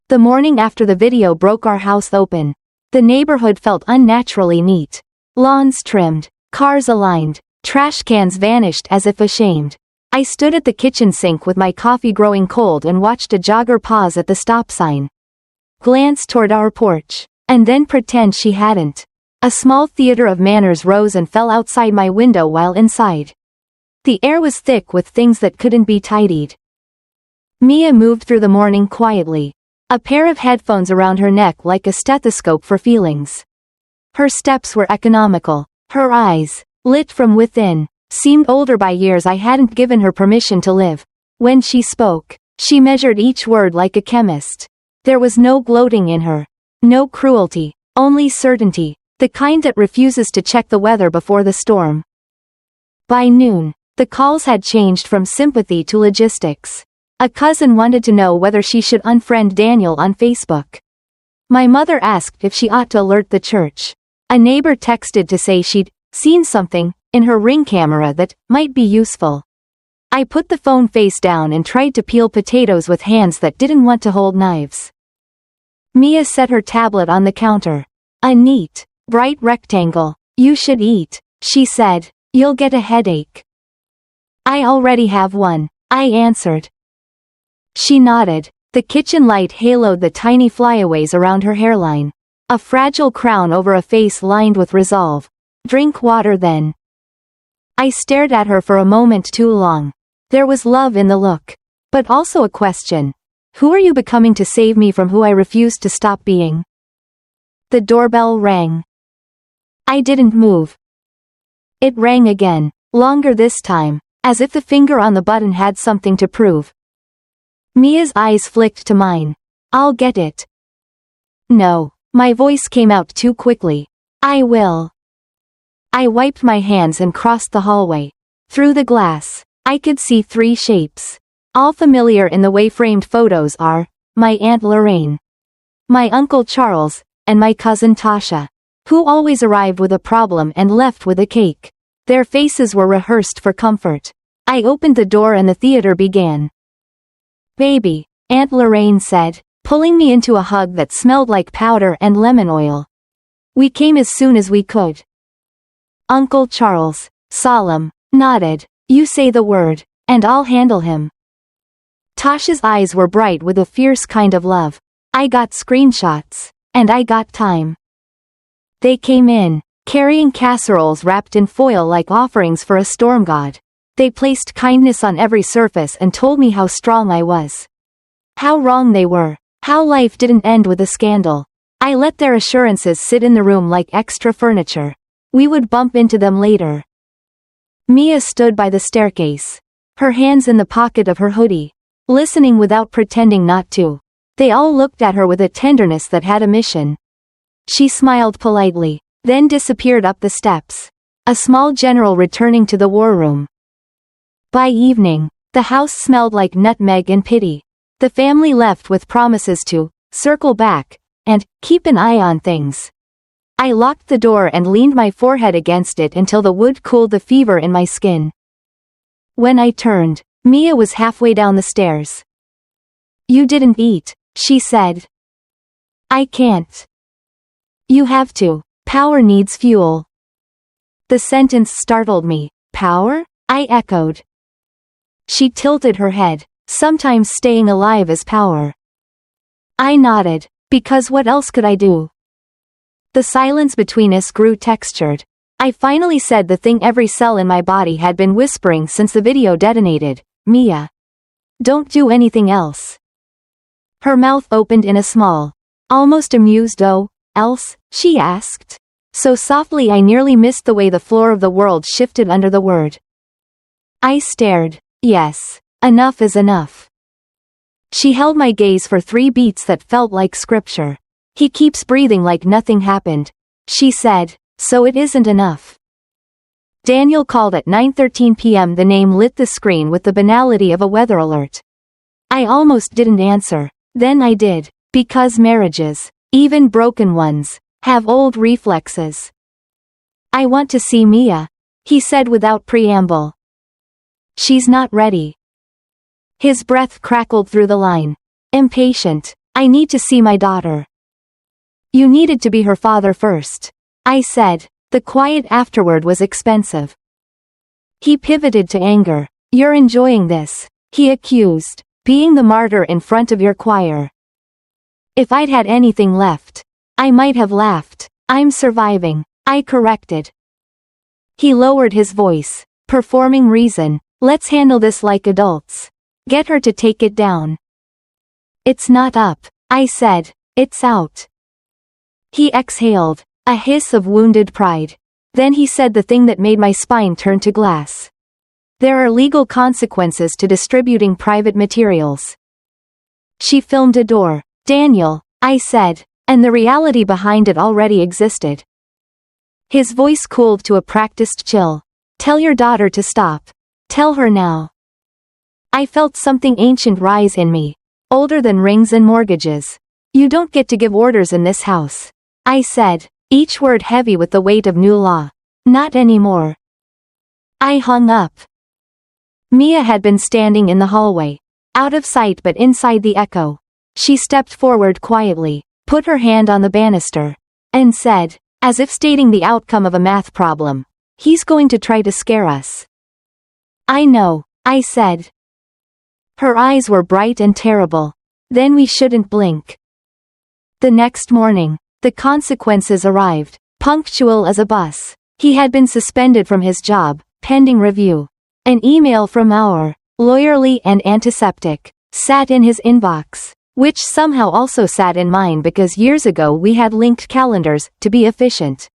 The morning after the video broke, our house open. The neighborhood felt unnaturally neat. Lawns trimmed, cars aligned, trash cans vanished as if ashamed. I stood at the kitchen sink with my coffee growing cold and watched a jogger pause at the stop sign, glance toward our porch, and then pretend she hadn't. A small theater of manners rose and fell outside my window while inside. The air was thick with things that couldn't be tidied. Mia moved through the morning quietly, a pair of headphones around her neck like a stethoscope for feelings. Her steps were economical. Her eyes, lit from within, seemed older by years I hadn't given her permission to live. When she spoke, she measured each word like a chemist. There was no gloating in her. No cruelty, only certainty, the kind that refuses to check the weather before the storm. By noon, the calls had changed from sympathy to logistics. A cousin wanted to know whether she should unfriend Daniel on Facebook. My mother asked if she ought to alert the church. A neighbor texted to say she'd seen something in her Ring camera that might be useful. I put the phone face down and tried to peel potatoes with hands that didn't want to hold knives. Mia set her tablet on the counter. A neat, bright rectangle. You should eat, she said. You'll get a headache. I already have one, I answered. She nodded. The kitchen light haloed the tiny flyaways around her hairline. A fragile crown over a face lined with resolve. Drink water then. I stared at her for a moment too long. There was love in the look. But also a question. Who are you becoming to save me from who I refused to stop being? The doorbell rang. I didn't move. It rang again, longer this time, as if the finger on the button had something to prove. Mia's eyes flicked to mine. I'll get it. No, my voice came out too quickly. I will. I wiped my hands and crossed the hallway. Through the glass, I could see three shapes. All familiar in the way framed photos are, my Aunt Lorraine, my Uncle Charles, and my cousin Tasha, who always arrived with a problem and left with a cake. Their faces were rehearsed for comfort. I opened the door and the theater began. Baby, Aunt Lorraine said, pulling me into a hug that smelled like powder and lemon oil. We came as soon as we could. Uncle Charles, solemn, nodded. You say the word, and I'll handle him. Tasha's eyes were bright with a fierce kind of love. I got screenshots, and I got time. They came in, carrying casseroles wrapped in foil like offerings for a storm god. They placed kindness on every surface and told me how strong I was. How wrong they were. How life didn't end with a scandal. I let their assurances sit in the room like extra furniture. We would bump into them later. Mia stood by the staircase, her hands in the pocket of her hoodie, listening without pretending not to. They all looked at her with a tenderness that had a mission. She smiled politely, then disappeared up the steps. A small general returning to the war room. By evening, the house smelled like nutmeg and pity. The family left with promises to circle back and keep an eye on things. I locked the door and leaned my forehead against it until the wood cooled the fever in my skin. When I turned, Mia was halfway down the stairs. You didn't eat, she said. I can't. You have to. Power needs fuel. The sentence startled me. Power? I echoed. She tilted her head. Sometimes staying alive is power. I nodded, because what else could I do? The silence between us grew textured. I finally said the thing every cell in my body had been whispering since the video detonated. Mia. Don't do anything else. Her mouth opened in a small, almost amused else, she asked. So softly I nearly missed the way the floor of the world shifted under the word. I stared. Yes. Enough is enough. She held my gaze for 3 beats that felt like scripture. He keeps breathing like nothing happened, she said, so it isn't enough. Daniel called at 9:13 p.m. The name lit the screen with the banality of a weather alert. I almost didn't answer. Then I did, because marriages, even broken ones, have old reflexes. I want to see Mia, he said without preamble. She's not ready. His breath crackled through the line. Impatient. I need to see my daughter. You needed to be her father first. I said. The quiet afterward was expensive. He pivoted to anger. You're enjoying this, he accused, being the martyr in front of your choir. If I'd had anything left, I might have laughed. I'm surviving, I corrected. He lowered his voice, performing reason. Let's handle this like adults. Get her to take it down. It's not up, I said. It's out. He exhaled, a hiss of wounded pride. Then he said the thing that made my spine turn to glass. There are legal consequences to distributing private materials. She filmed a door. Daniel, I said, and the reality behind it already existed. His voice cooled to a practiced chill. Tell your daughter to stop. Tell her now. I felt something ancient rise in me, older than rings and mortgages. You don't get to give orders in this house, I said, each word heavy with the weight of new law. Not anymore. I hung up. Mia had been standing in the hallway, out of sight but inside the echo. She stepped forward quietly, put her hand on the banister, and said, as if stating the outcome of a math problem, he's going to try to scare us. I know, I said. Her eyes were bright and terrible. Then we shouldn't blink. The next morning, the consequences arrived, punctual as a bus. He had been suspended from his job, pending review. An email from our lawyerly and antiseptic sat in his inbox, which somehow also sat in mine because years ago we had linked calendars to be efficient.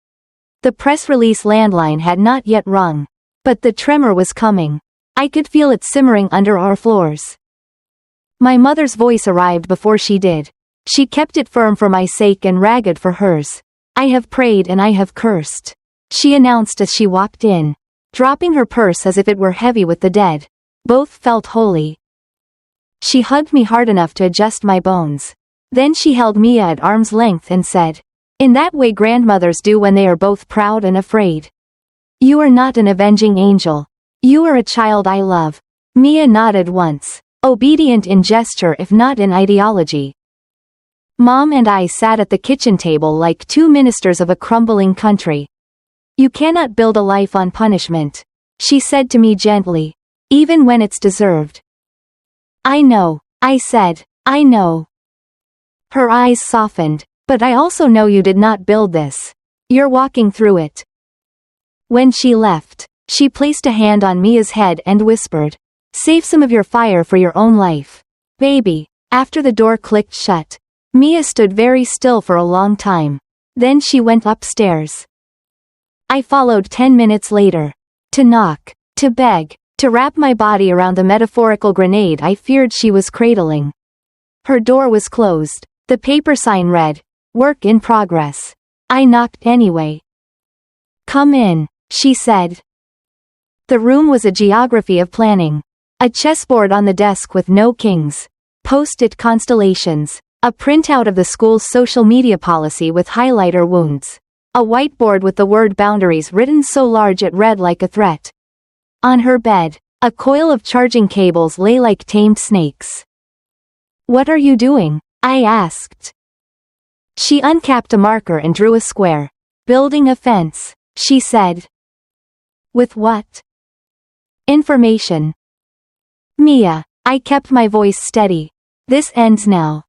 The press release landline had not yet rung, but the tremor was coming. I could feel it simmering under our floors. My mother's voice arrived before she did. She kept it firm for my sake and ragged for hers. I have prayed and I have cursed, she announced as she walked in, dropping her purse as if it were heavy with the dead. Both felt holy. She hugged me hard enough to adjust my bones. Then she held Mia at arm's length and said, in that way grandmothers do when they are both proud and afraid. You are not an avenging angel. You are a child I love. Mia nodded once, obedient in gesture if not in ideology. Mom and I sat at the kitchen table like two ministers of a crumbling country. You cannot build a life on punishment, she said to me gently, even when it's deserved. I know, I said, I know. Her eyes softened, but I also know you did not build this. You're walking through it. When she left, she placed a hand on Mia's head and whispered, save some of your fire for your own life, baby. After the door clicked shut, Mia stood very still for a long time. Then she went upstairs. I followed 10 minutes later. To knock, to beg, to wrap my body around the metaphorical grenade I feared she was cradling. Her door was closed. The paper sign read, work in progress. I knocked anyway. Come in, she said. The room was a geography of planning. A chessboard on the desk with no kings. Post-it constellations. A printout of the school's social media policy with highlighter wounds. A whiteboard with the word boundaries written so large it read like a threat. On her bed, a coil of charging cables lay like tamed snakes. What are you doing? I asked. She uncapped a marker and drew a square. Building a fence, she said. With what? Information. Mia, I kept my voice steady. This ends now.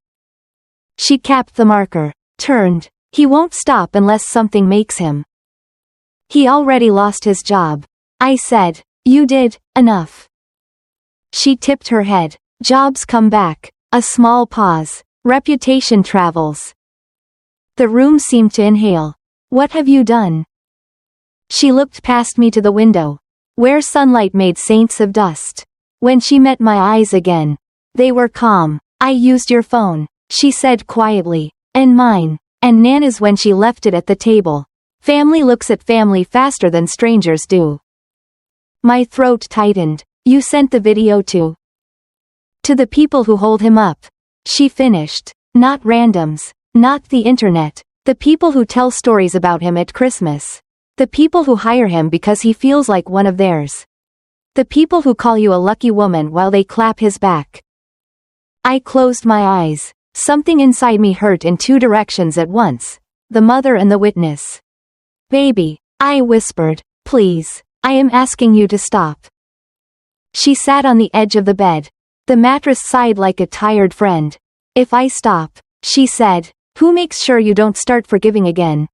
She capped the marker, turned. He won't stop unless something makes him. He already lost his job. I said, you did enough. She tipped her head. Jobs come back. A small pause. Reputation travels. The room seemed to inhale. What have you done? She looked past me to the window, where sunlight made saints of dust. When she met my eyes again, they were calm. I used your phone, she said quietly, and mine, and Nana's when she left it at the table. Family looks at family faster than strangers do. My throat tightened. You sent the video to the people who hold him up. She finished. Not randoms. Not the internet. The people who tell stories about him at Christmas. The people who hire him because he feels like one of theirs. The people who call you a lucky woman while they clap his back. I closed my eyes. Something inside me hurt in two directions at once. The mother and the witness. Baby, I whispered, please, I am asking you to stop. She sat on the edge of the bed. The mattress sighed like a tired friend. If I stop, she said, who makes sure you don't start forgiving again?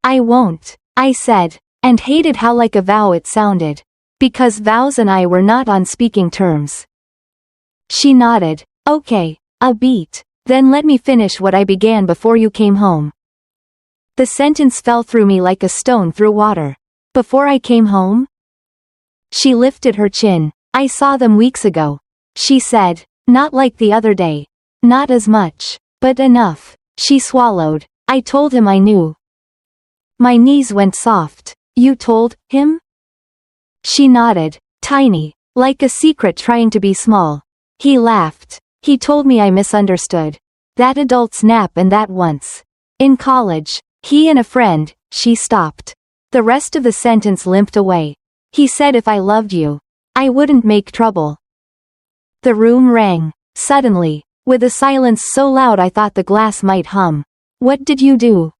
I won't, I said, and hated how like a vow it sounded. Because vows and I were not on speaking terms. She nodded. Okay, a beat. Then let me finish what I began before you came home. The sentence fell through me like a stone through water. Before I came home? She lifted her chin. I saw them weeks ago. She said, not like the other day. Not as much, but enough. She swallowed. I told him I knew. My knees went soft. You told him? She nodded. Tiny, like a secret trying to be small. He laughed. He told me I misunderstood. That adults nap and that once. In college, he and a friend, she stopped. The rest of the sentence limped away. He said if I loved you, I wouldn't make trouble. The room rang. Suddenly, with a silence so loud I thought the glass might hum. What did you do?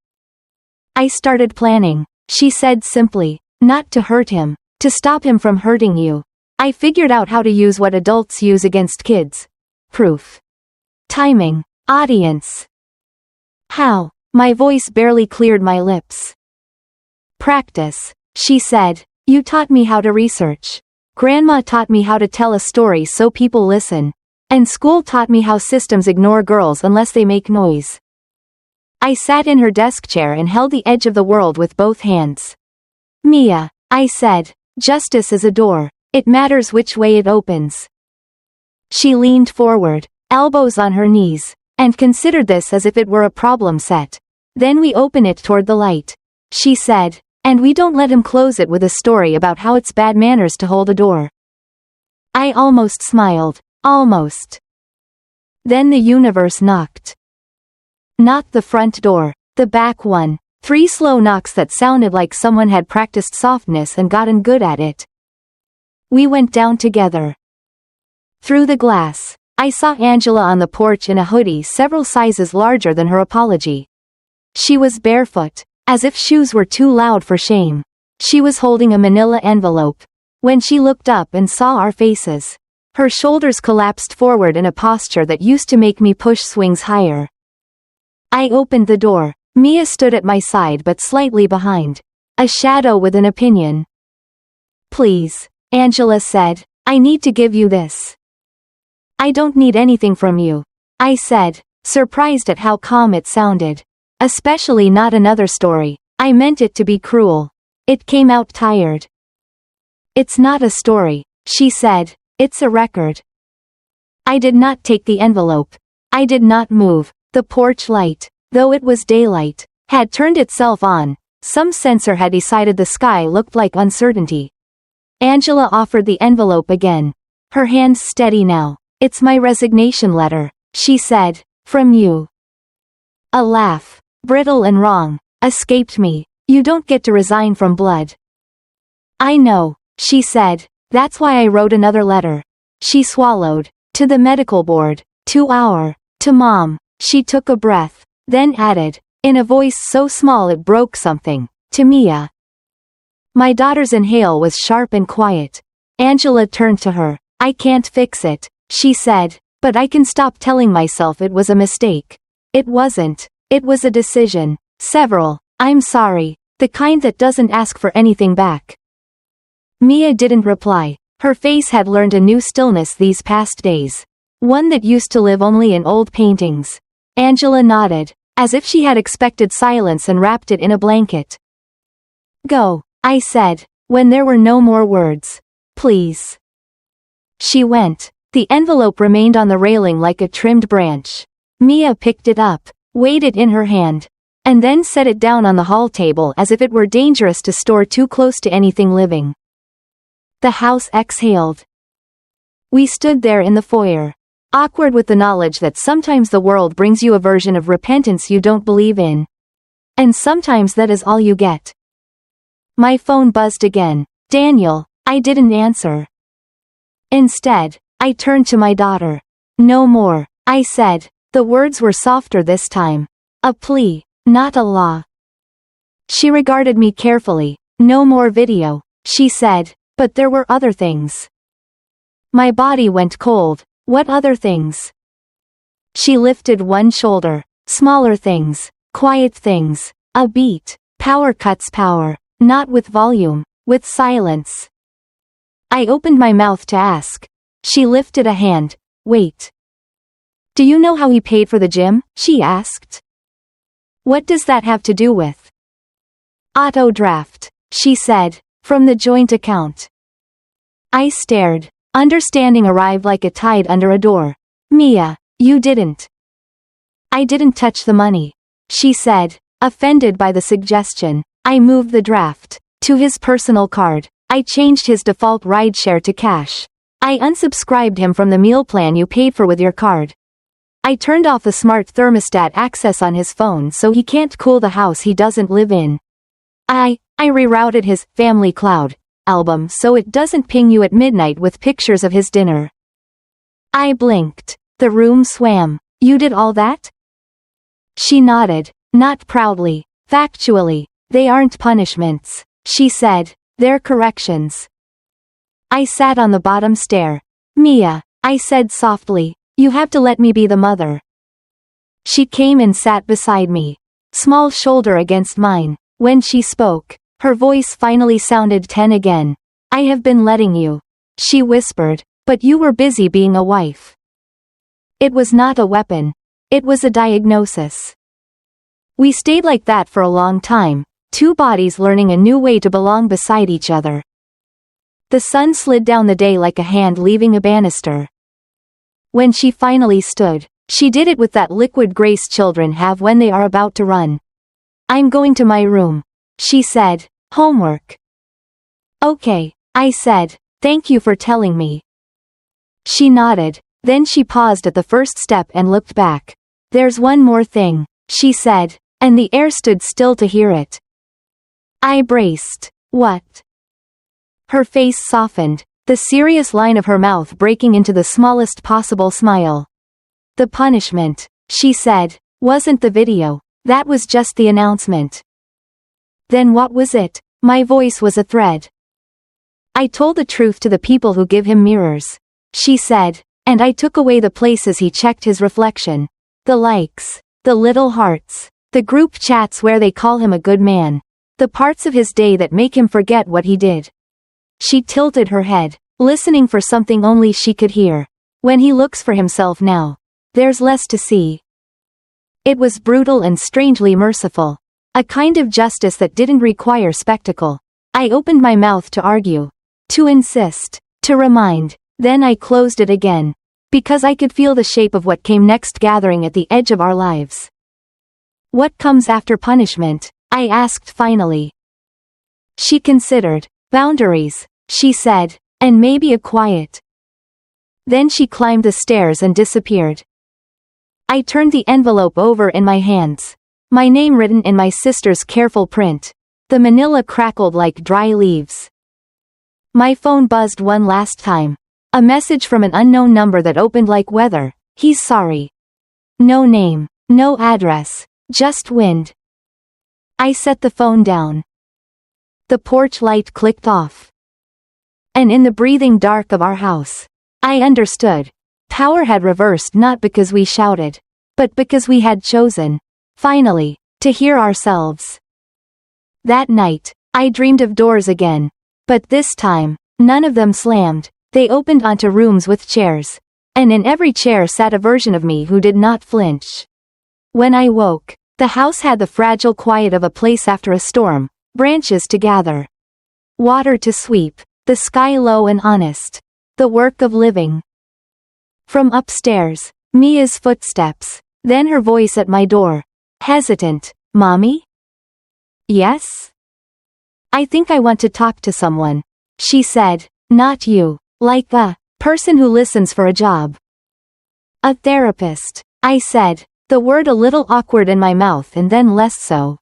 I started planning, she said simply, not to hurt him, to stop him from hurting you. I figured out how to use what adults use against kids. Proof. Timing. Audience. How? My voice barely cleared my lips. Practice, she said. You taught me how to research. Grandma taught me how to tell a story so people listen. And school taught me how systems ignore girls unless they make noise. I sat in her desk chair and held the edge of the world with both hands. Mia, I said, justice is a door. It matters which way it opens. She leaned forward, elbows on her knees, and considered this as if it were a problem set. Then we open it toward the light. She said, and we don't let him close it with a story about how it's bad manners to hold a door. I almost smiled. Almost. Then the universe knocked. Not the front door, the back one. 3 slow knocks that sounded like someone had practiced softness and gotten good at it. We went down together. Through the glass, I saw Angela on the porch in a hoodie several sizes larger than her apology. She was barefoot, as if shoes were too loud for shame. She was holding a manila envelope. When she looked up and saw our faces, her shoulders collapsed forward in a posture that used to make me push swings higher. I opened the door. Mia stood at my side but slightly behind. A shadow with an opinion. Please, Angela said, I need to give you this. I don't need anything from you, I said, surprised at how calm it sounded. Especially not another story. I meant it to be cruel. It came out tired. It's not a story, she said, it's a record. I did not take the envelope. I did not move. The porch light, though it was daylight, had turned itself on. Some sensor had decided the sky looked like uncertainty. Angela offered the envelope again. Her hands steady now. It's my resignation letter, she said, from you. A laugh, brittle and wrong, escaped me. You don't get to resign from blood. I know, she said, that's why I wrote another letter. She swallowed. To the medical board, to Mom. She took a breath, then added, in a voice so small it broke something, to Mia. My daughter's inhale was sharp and quiet. Angela turned to her. I can't fix it, she said, but I can stop telling myself it was a mistake. It wasn't. It was a decision. Several. I'm sorry. The kind that doesn't ask for anything back. Mia didn't reply. Her face had learned a new stillness these past days. One that used to live only in old paintings. Angela nodded, as if she had expected silence and wrapped it in a blanket. Go, I said, when there were no more words. Please. She went. The envelope remained on the railing like a trimmed branch. Mia picked it up, weighed it in her hand, and then set it down on the hall table as if it were dangerous to store too close to anything living. The house exhaled. We stood there in the foyer, awkward with the knowledge that sometimes the world brings you a version of repentance you don't believe in. And sometimes that is all you get. My phone buzzed again. Daniel, I didn't answer. Instead, I turned to my daughter. No more, I said, The words were softer this time. A plea, not a law. She regarded me carefully. No more video, she said, but there were other things. My body went cold. What other things? She lifted one shoulder. Smaller things, quiet things, a beat, power cuts power, not with volume, with silence. I opened my mouth to ask. She lifted a hand. Wait. Do you know how he paid for the gym? She asked. What does that have to do with? Auto draft, she said, from the joint account. I stared. Understanding arrived like a tide under a door. Mia, you didn't. I didn't touch the money, she said, offended by the suggestion. I moved the draft to his personal card. I changed his default rideshare to cash. I unsubscribed him from the meal plan you paid for with your card. I turned off the smart thermostat access on his phone so he can't cool the house he doesn't live in. I rerouted his Family Cloud album so it doesn't ping you at midnight with pictures of his dinner. I blinked. The room swam. You did all that? She nodded, not proudly, factually. They aren't punishments, she said, they're corrections. I sat on the bottom stair. Mia, I said softly, you have to let me be the mother. She came and sat beside me, small shoulder against mine. When she spoke, her voice finally sounded 10 again. I have been letting you, she whispered, but you were busy being a wife. It was not a weapon. It was a diagnosis. We stayed like that for a long time, two bodies learning a new way to belong beside each other. The sun slid down the day like a hand leaving a banister. When she finally stood, she did it with that liquid grace children have when they are about to run. I'm going to my room, she said. Homework. Okay, I said, thank you for telling me. She nodded, then she paused at the first step and looked back. There's one more thing, she said, and the air stood still to hear it. I braced. What? Her face softened, the serious line of her mouth breaking into the smallest possible smile. The punishment, she said, wasn't the video. That was just the announcement. Then what was it? My voice was a thread. I told the truth to the people who give him mirrors, she said, and I took away the places he checked his reflection. The likes, the little hearts, the group chats where they call him a good man, the parts of his day that make him forget what he did. She tilted her head, listening for something only she could hear. When he looks for himself now, there's less to see. It was brutal and strangely merciful. A kind of justice that didn't require spectacle. I opened my mouth to argue, to insist, to remind, then I closed it again. Because I could feel the shape of what came next gathering at the edge of our lives. What comes after punishment? I asked finally. She considered. Boundaries, she said, and maybe a quiet. Then she climbed the stairs and disappeared. I turned the envelope over in my hands. My name written in my sister's careful print. The manila crackled like dry leaves. My phone buzzed one last time. A message from an unknown number that opened like weather. He's sorry. No name, no address, just wind. I set the phone down. The porch light clicked off. And in the breathing dark of our house, I understood. Power had reversed not because we shouted, but because we had chosen, finally, to hear ourselves. That night, I dreamed of doors again. But this time, none of them slammed. They opened onto rooms with chairs. And in every chair sat a version of me who did not flinch. When I woke, the house had the fragile quiet of a place after a storm, branches to gather, water to sweep, the sky low and honest, the work of living. From upstairs, Mia's footsteps, then her voice at my door, hesitant, Mommy? Yes? I think I want to talk to someone, she said, not you. Like a person who listens for a job. A therapist, I said, the word a little awkward in my mouth and then less so.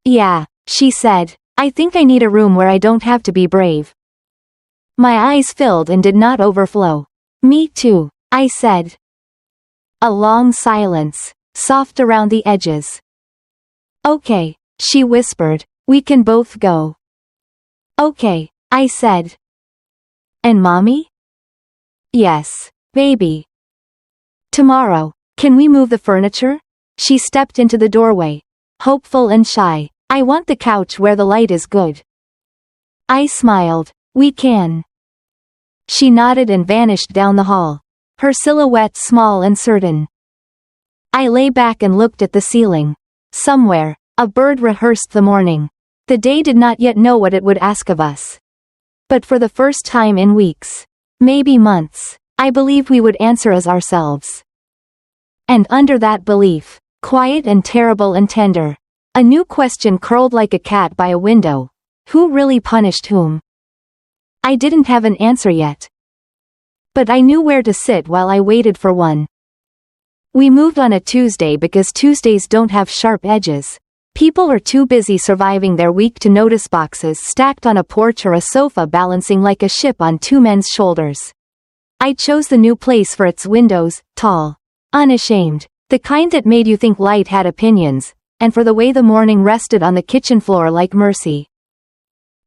Yeah, she said, I think I need a room where I don't have to be brave. My eyes filled and did not overflow. Me too, I said. A long silence, soft around the edges. Okay, she whispered, we can both go. Okay, I said. And mommy? Yes, baby. Tomorrow, can we move the furniture? She stepped into the doorway, hopeful and shy. I want the couch where the light is good. I smiled. We can. She nodded and vanished down the hall, her silhouette small and certain. I lay back and looked at the ceiling. Somewhere, a bird rehearsed the morning. The day did not yet know what it would ask of us. But for the first time in weeks, maybe months, I believed we would answer as ourselves. And under that belief, quiet and terrible and tender, a new question curled like a cat by a window. Who really punished whom? I didn't have an answer yet. But I knew where to sit while I waited for one. We moved on a Tuesday because Tuesdays don't have sharp edges. People are too busy surviving their week to notice boxes stacked on a porch or a sofa balancing like a ship on two men's shoulders. I chose the new place for its windows, tall, unashamed, the kind that made you think light had opinions, and for the way the morning rested on the kitchen floor like mercy.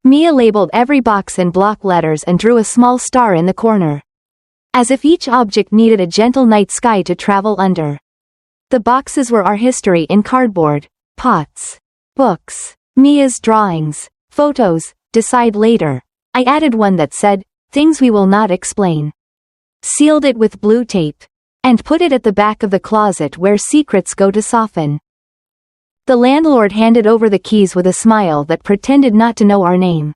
Mia labeled every box in block letters and drew a small star in the corner. As if each object needed a gentle night sky to travel under. The boxes were our history in cardboard, pots, books, Mia's drawings, photos, decide later. I added one that said, things we will not explain. Sealed it with blue tape. And put it at the back of the closet where secrets go to soften. The landlord handed over the keys with a smile that pretended not to know our name.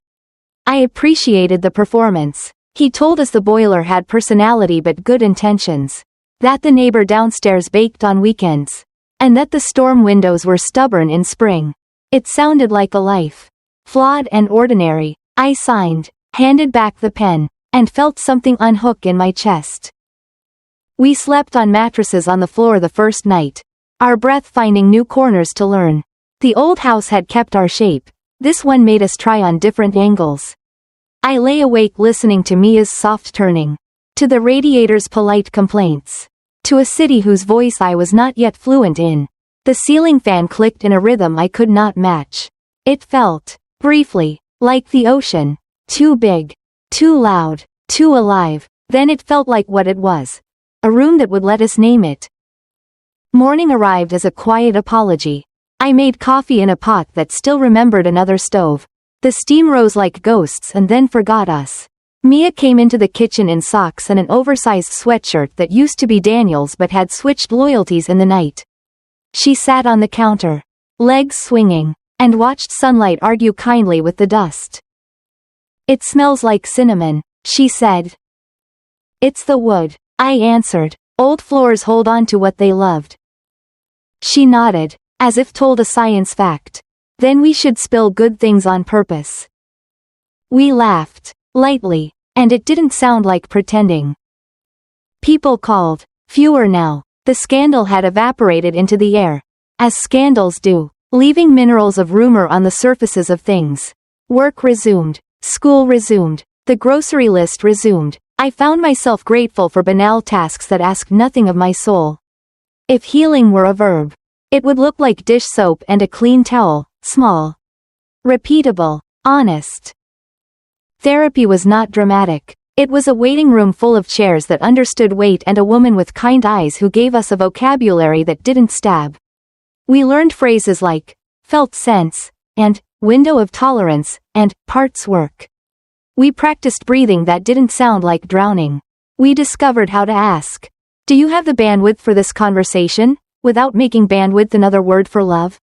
I appreciated the performance. He told us the boiler had personality but good intentions. That the neighbor downstairs baked on weekends. And that the storm windows were stubborn in spring. It sounded like a life. Flawed and ordinary. I signed, handed back the pen, and felt something unhook in my chest. We slept on mattresses on the floor the first night, our breath finding new corners to learn. The old house had kept our shape, this one made us try on different angles. I lay awake listening to Mia's soft turning, to the radiator's polite complaints, to a city whose voice I was not yet fluent in. The ceiling fan clicked in a rhythm I could not match. It felt, briefly, like the ocean, too big, too loud, too alive, then it felt like what it was. A room that would let us name it. Morning arrived as a quiet apology. I made coffee in a pot that still remembered another stove. The steam rose like ghosts and then forgot us. Mia came into the kitchen in socks and an oversized sweatshirt that used to be Daniel's but had switched loyalties in the night. She sat on the counter, legs swinging, and watched sunlight argue kindly with the dust. It smells like cinnamon, she said. It's the wood. I answered, old floors hold on to what they loved. She nodded, as if told a science fact. Then we should spill good things on purpose. We laughed, lightly, and it didn't sound like pretending. People called, fewer now. The scandal had evaporated into the air, as scandals do, leaving minerals of rumor on the surfaces of things. Work resumed, school resumed, the grocery list resumed. I found myself grateful for banal tasks that asked nothing of my soul. If healing were a verb, it would look like dish soap and a clean towel, small, repeatable, honest. Therapy was not dramatic. It was a waiting room full of chairs that understood weight and a woman with kind eyes who gave us a vocabulary that didn't stab. We learned phrases like, felt sense, and, window of tolerance, and, parts work. We practiced breathing that didn't sound like drowning. We discovered how to ask, do you have the bandwidth for this conversation, without making bandwidth another word for love?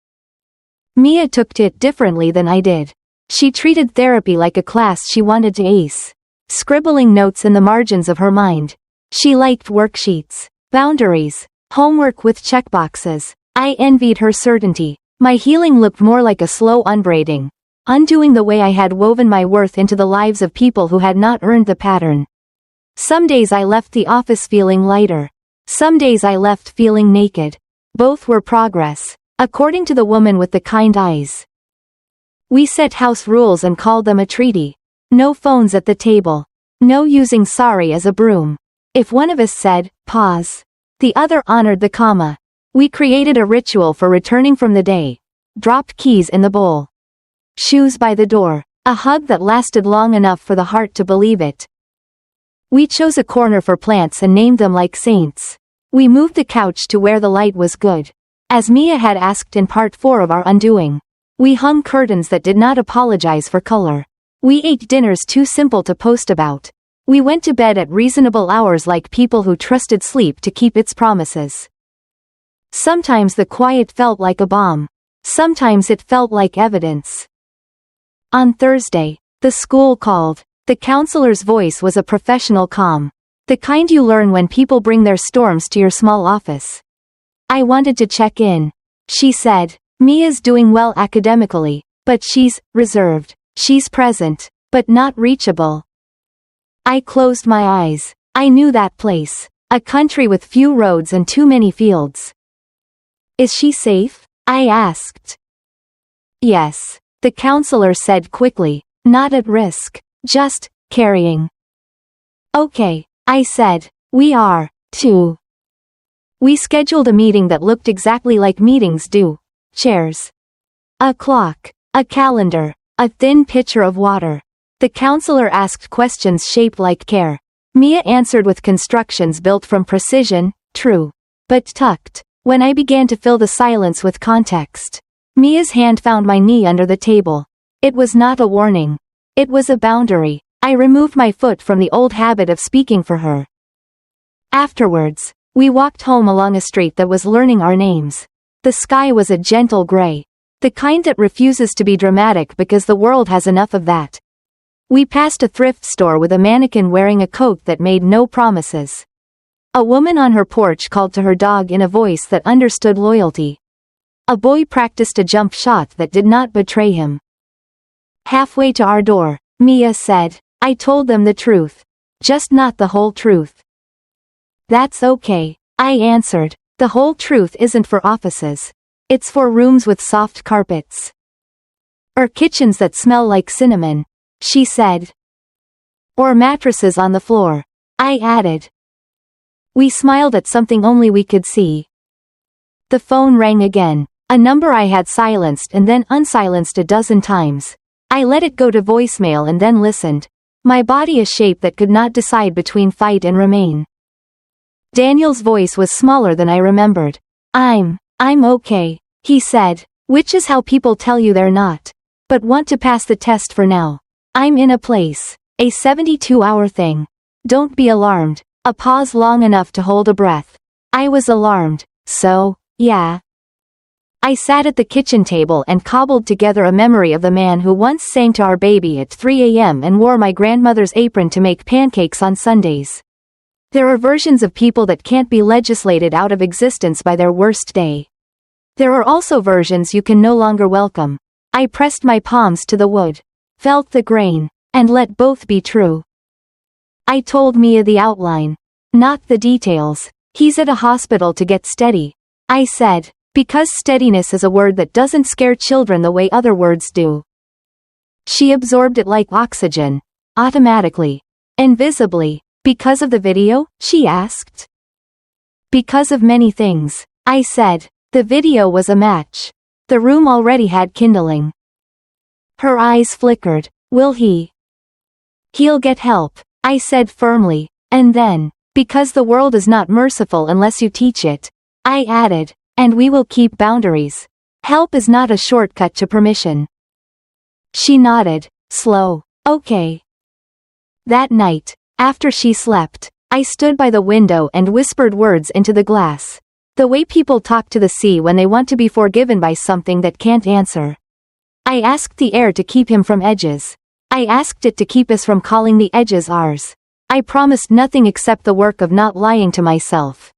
Mia took to it differently than I did. She treated therapy like a class she wanted to ace, scribbling notes in the margins of her mind. She liked worksheets, boundaries, homework with checkboxes. I envied her certainty. My healing looked more like a slow unbraiding, undoing the way I had woven my worth into the lives of people who had not earned the pattern. Some days I left the office feeling lighter. Some days I left feeling naked. Both were progress, according to the woman with the kind eyes. We set house rules and called them a treaty. No phones at the table. No using sorry as a broom. If one of us said, pause, The other honored the comma. We created a ritual for returning from the day. Dropped keys in the bowl. Shoes by the door. A hug that lasted long enough for the heart to believe it. We chose a corner for plants and named them like saints. We moved the couch to where the light was good. As Mia had asked in part 4 of our undoing. We hung curtains that did not apologize for color. We ate dinners too simple to post about. We went to bed at reasonable hours like people who trusted sleep to keep its promises. Sometimes the quiet felt like a bomb. Sometimes it felt like evidence. On Thursday, the school called. The counselor's voice was a professional calm. The kind you learn when people bring their storms to your small office. I wanted to check in. She said, Mia's doing well academically, but she's reserved. She's present, but not reachable. I closed my eyes. I knew that place. A country with few roads and too many fields. Is she safe? I asked. Yes, the counselor said quickly, not at risk, just carrying. Okay, I said, we are, too. We scheduled a meeting that looked exactly like meetings do. Chairs. A clock. A calendar. A thin pitcher of water. The counselor asked questions shaped like care. Mia answered with constructions built from precision, true, but tucked. When I began to fill the silence with context, Mia's hand found my knee under the table. It was not a warning. It was a boundary. I removed my foot from the old habit of speaking for her. Afterwards, we walked home along a street that was learning our names. The sky was a gentle gray. The kind that refuses to be dramatic because the world has enough of that. We passed a thrift store with a mannequin wearing a coat that made no promises. A woman on her porch called to her dog in a voice that understood loyalty. A boy practiced a jump shot that did not betray him. Halfway to our door, Mia said, I told them the truth. Just not the whole truth. That's okay, I answered. The whole truth isn't for offices. It's for rooms with soft carpets. Or kitchens that smell like cinnamon, she said. Or mattresses on the floor, I added. We smiled at something only we could see. The phone rang again, a number I had silenced and then unsilenced a dozen times. I let it go to voicemail and then listened. My body a shape that could not decide between fight and remain. Daniel's voice was smaller than I remembered. I'm okay, he said, which is how people tell you they're not. But want to pass the test for now. I'm in a place. A 72-hour thing. Don't be alarmed. A pause long enough to hold a breath. I was alarmed, so, yeah. I sat at the kitchen table and cobbled together a memory of the man who once sang to our baby at 3 a.m. and wore my grandmother's apron to make pancakes on Sundays. There are versions of people that can't be legislated out of existence by their worst day. There are also versions you can no longer welcome. I pressed my palms to the wood, felt the grain, and let both be true. I told Mia the outline, not the details. He's at a hospital to get steady, I said, because steadiness is a word that doesn't scare children the way other words do. She absorbed it like oxygen, automatically, invisibly. Because of the video, she asked. Because of many things, I said. The video was a match. The room already had kindling. Her eyes flickered. Will he? He'll get help, I said firmly, and then, because the world is not merciful unless you teach it, I added, and we will keep boundaries. Help is not a shortcut to permission. She nodded, slow, okay. That night, after she slept, I stood by the window and whispered words into the glass. The way people talk to the sea when they want to be forgiven by something that can't answer. I asked the air to keep him from edges. I asked it to keep us from calling the edges ours. I promised nothing except the work of not lying to myself.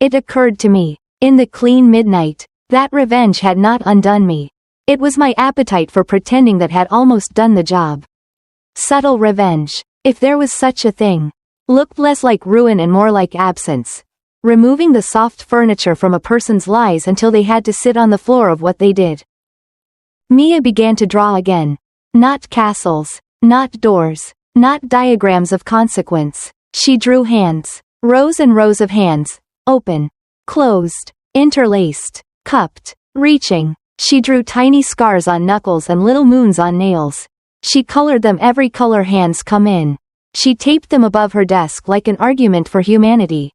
It occurred to me, in the clean midnight, that revenge had not undone me. It was my appetite for pretending that had almost done the job. Subtle revenge, if there was such a thing, looked less like ruin and more like absence. Removing the soft furniture from a person's lies until they had to sit on the floor of what they did. Mia began to draw again. Not castles, not doors, not diagrams of consequence. She drew hands. Rows and rows of hands, Open. Closed. Interlaced. Cupped. Reaching. She drew tiny scars on knuckles and little moons on nails. She colored them every color hands come in. She taped them above her desk like an argument for humanity.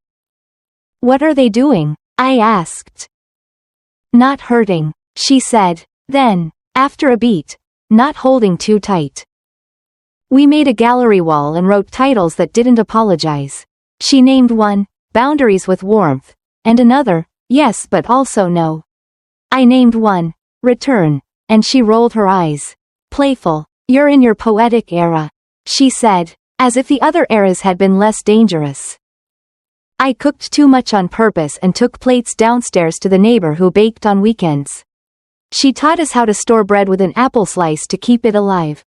What are they doing? I asked. Not hurting, she said. Then, after a beat, not holding too tight. We made a gallery wall and wrote titles that didn't apologize. She named one, Boundaries with Warmth, and another, Yes but also No. I named one, Return, and she rolled her eyes. Playful. You're in your poetic era, she said, as if the other eras had been less dangerous. I cooked too much on purpose and took plates downstairs to the neighbor who baked on weekends. She taught us how to store bread with an apple slice to keep it alive.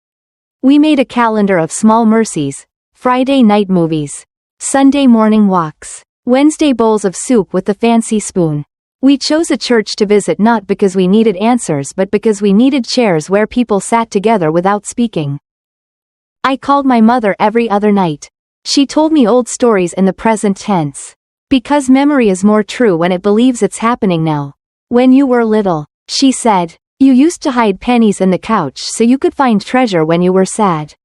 We made a calendar of small mercies, Friday night movies, Sunday morning walks, Wednesday bowls of soup with the fancy spoon. We chose a church to visit not because we needed answers but because we needed chairs where people sat together without speaking. I called my mother every other night. She told me old stories in the present tense. Because memory is more true when it believes it's happening now. When you were little, she said, you used to hide pennies in the couch so you could find treasure when you were sad.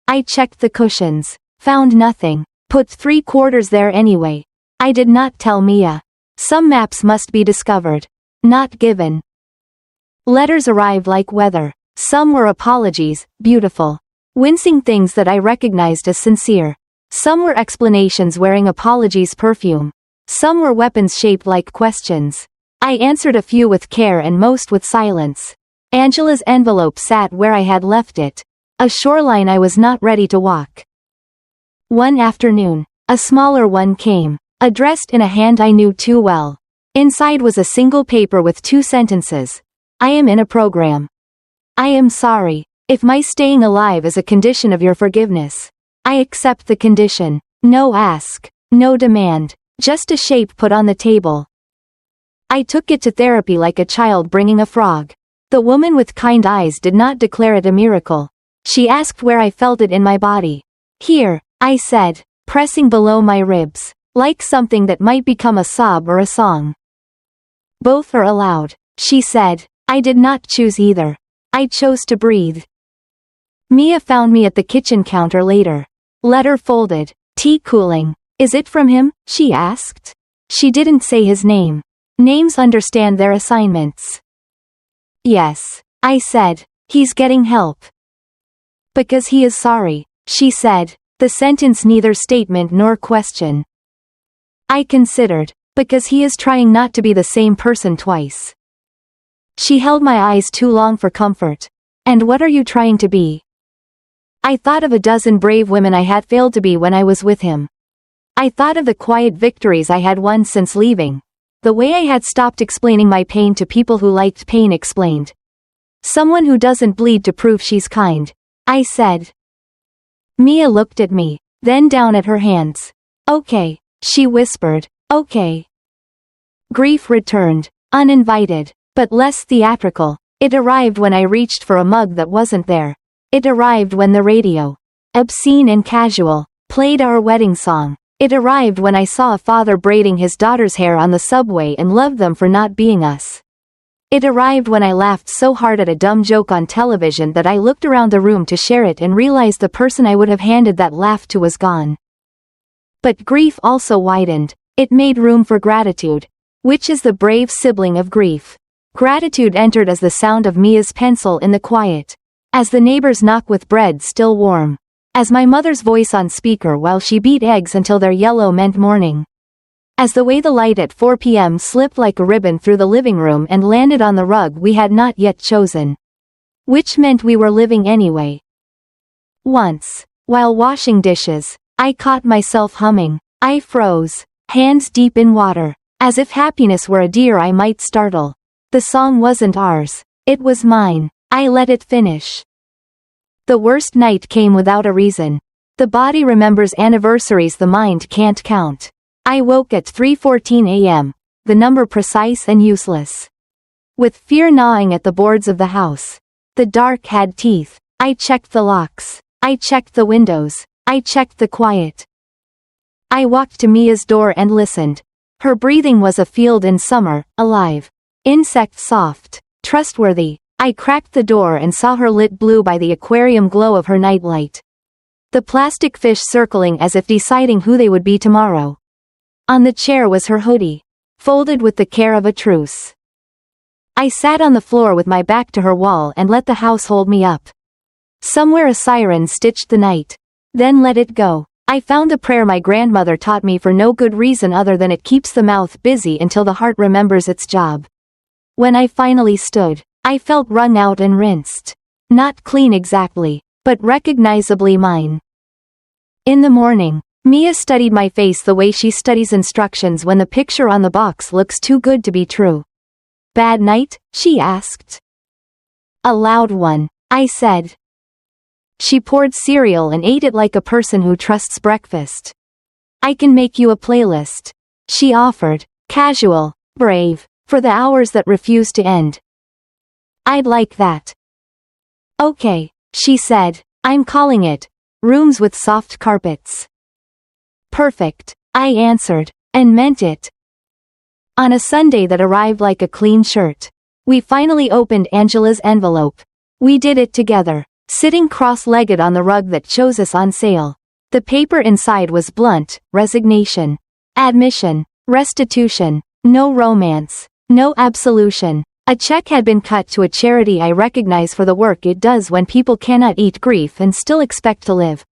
I checked the cushions, found nothing, put 3 quarters there anyway. I did not tell Mia. Some maps must be discovered. Not given. Letters arrived like weather. Some were apologies, beautiful. Wincing things that I recognized as sincere. Some were explanations wearing apologies perfume. Some were weapons shaped like questions. I answered a few with care and most with silence. Angela's envelope sat where I had left it. A shoreline I was not ready to walk. One afternoon, a smaller one came. Addressed in a hand I knew too well. Inside was a single paper with 2 sentences. I am in a program. I am sorry. If my staying alive is a condition of your forgiveness, I accept the condition. No ask. No demand. Just a shape put on the table. I took it to therapy like a child bringing a frog. The woman with kind eyes did not declare it a miracle. She asked where I felt it in my body. Here, I said, pressing below my ribs. Like something that might become a sob or a song. Both are allowed, she said. I did not choose either. I chose to breathe. Mia found me at the kitchen counter later. Letter folded. Tea cooling. Is it from him? She asked. She didn't say his name. Names understand their assignments. Yes, I said. He's getting help. Because he is sorry, she said. The sentence neither statement nor question. I considered, because he is trying not to be the same person twice. She held my eyes too long for comfort. And what are you trying to be? I thought of a dozen brave women I had failed to be when I was with him. I thought of the quiet victories I had won since leaving. The way I had stopped explaining my pain to people who liked pain explained. Someone who doesn't bleed to prove she's kind, I said. Mia looked at me, then down at her hands. Okay. She whispered, okay. Grief returned, uninvited, but less theatrical. It arrived when I reached for a mug that wasn't there. It arrived when the radio, obscene and casual, played our wedding song. It arrived when I saw a father braiding his daughter's hair on the subway and loved them for not being us. It arrived when I laughed so hard at a dumb joke on television that I looked around the room to share it and realized the person I would have handed that laugh to was gone. But grief also widened. It made room for gratitude, which is the brave sibling of grief. Gratitude entered as the sound of Mia's pencil in the quiet, as the neighbor's knock with bread still warm, as my mother's voice on speaker while she beat eggs until their yellow meant morning, as the way the light at 4 p.m. slipped like a ribbon through the living room and landed on the rug we had not yet chosen, which meant we were living anyway. Once, while washing dishes, I caught myself humming. I froze, hands deep in water, as if happiness were a deer I might startle. The song wasn't ours, it was mine. I let it finish. The worst night came without a reason. The body remembers anniversaries the mind can't count. I woke at 3:14 a.m., the number precise and useless. With fear gnawing at the boards of the house. The dark had teeth. I checked the locks. I checked the windows. I checked the quiet. I walked to Mia's door and listened. Her breathing was a field in summer, alive. Insect soft. Trustworthy. I cracked the door and saw her lit blue by the aquarium glow of her nightlight. The plastic fish circling as if deciding who they would be tomorrow. On the chair was her hoodie, folded with the care of a truce. I sat on the floor with my back to her wall and let the house hold me up. Somewhere a siren stitched the night. Then let it go. I found a prayer my grandmother taught me for no good reason other than it keeps the mouth busy until the heart remembers its job. When I finally stood, I felt wrung out and rinsed. Not clean exactly, but recognizably mine. In the morning, Mia studied my face the way she studies instructions when the picture on the box looks too good to be true. Bad night? She asked. A loud one, I said. She poured cereal and ate it like a person who trusts breakfast. I can make you a playlist, she offered, casual, brave, for the hours that refuse to end. I'd like that. Okay, she said, I'm calling it, Rooms with Soft Carpets. Perfect, I answered, and meant it. On a Sunday that arrived like a clean shirt, we finally opened Angela's envelope. We did it together, sitting cross-legged on the rug that chose us on sale. The paper inside was blunt: resignation, admission, restitution, no romance, no absolution. A check had been cut to a charity I recognize for the work it does when people cannot eat grief and still expect to live.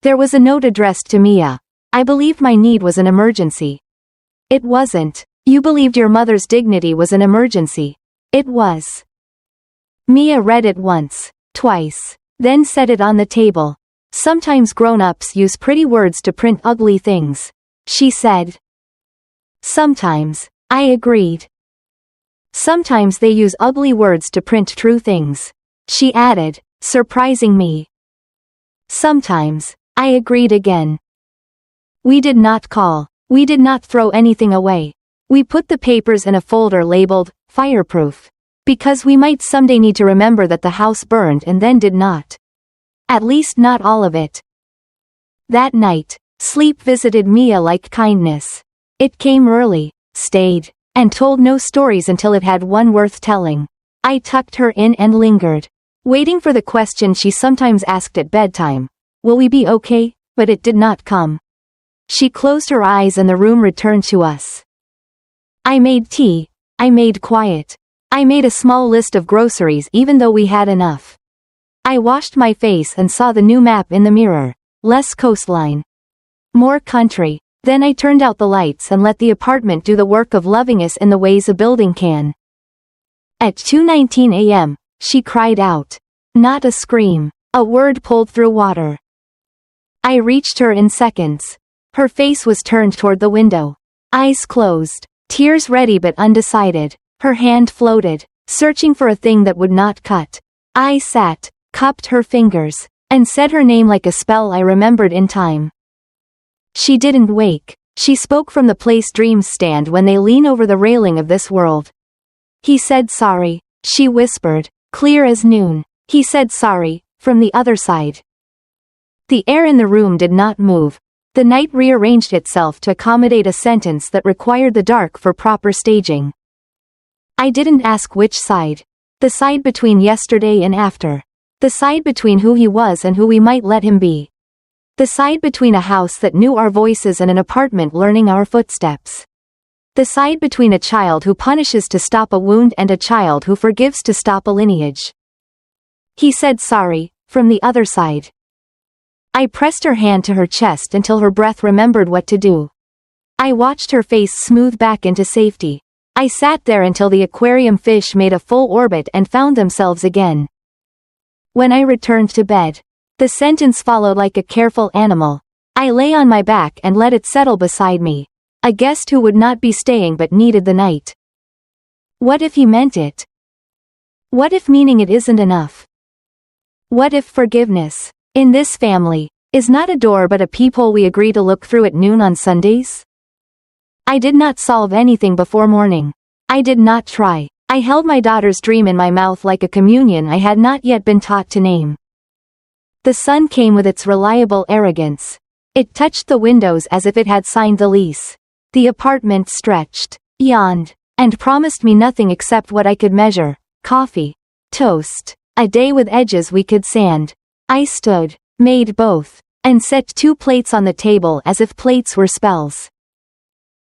There was a note addressed to Mia. I believed my need was an emergency. It wasn't. You believed your mother's dignity was an emergency. It was. Mia read it once, twice, then set it on the table. Sometimes grown-ups use pretty words to print ugly things, she said. Sometimes, I agreed. Sometimes they use ugly words to print true things, she added, surprising me. Sometimes, I agreed again. We did not call. We did not throw anything away. We put the papers in a folder labeled, fireproof. Because we might someday need to remember that the house burned and then did not. At least not all of it. That night, sleep visited Mia like kindness. It came early, stayed, and told no stories until it had one worth telling. I tucked her in and lingered, waiting for the question she sometimes asked at bedtime. Will we be okay? But it did not come. She closed her eyes and the room returned to us. I made tea. I made quiet. I made a small list of groceries even though we had enough. I washed my face and saw the new map in the mirror. Less coastline. More country. Then I turned out the lights and let the apartment do the work of loving us in the ways a building can. At 2:19 a.m., she cried out. Not a scream. A word pulled through water. I reached her in seconds. Her face was turned toward the window. Eyes closed. Tears ready but undecided. Her hand floated, searching for a thing that would not cut. I sat, cupped her fingers, and said her name like a spell I remembered in time. She didn't wake. She spoke from the place dreams stand when they lean over the railing of this world. He said sorry, she whispered, clear as noon. He said sorry, from the other side. The air in the room did not move. The night rearranged itself to accommodate a sentence that required the dark for proper staging. I didn't ask which side. The side between yesterday and after. The side between who he was and who we might let him be. The side between a house that knew our voices and an apartment learning our footsteps. The side between a child who punishes to stop a wound and a child who forgives to stop a lineage. He said sorry, from the other side. I pressed her hand to her chest until her breath remembered what to do. I watched her face smooth back into safety. I sat there until the aquarium fish made a full orbit and found themselves again. When I returned to bed, the sentence followed like a careful animal. I lay on my back and let it settle beside me. A guest who would not be staying but needed the night. What if he meant it? What if meaning it isn't enough? What if forgiveness, in this family, is not a door but a peephole we agree to look through at noon on Sundays? I did not solve anything before morning. I did not try. I held my daughter's dream in my mouth like a communion I had not yet been taught to name. The sun came with its reliable arrogance. It touched the windows as if it had signed the lease. The apartment stretched, yawned, and promised me nothing except what I could measure: coffee, toast, a day with edges we could sand. I stood, made both, and set 2 plates on the table as if plates were spells.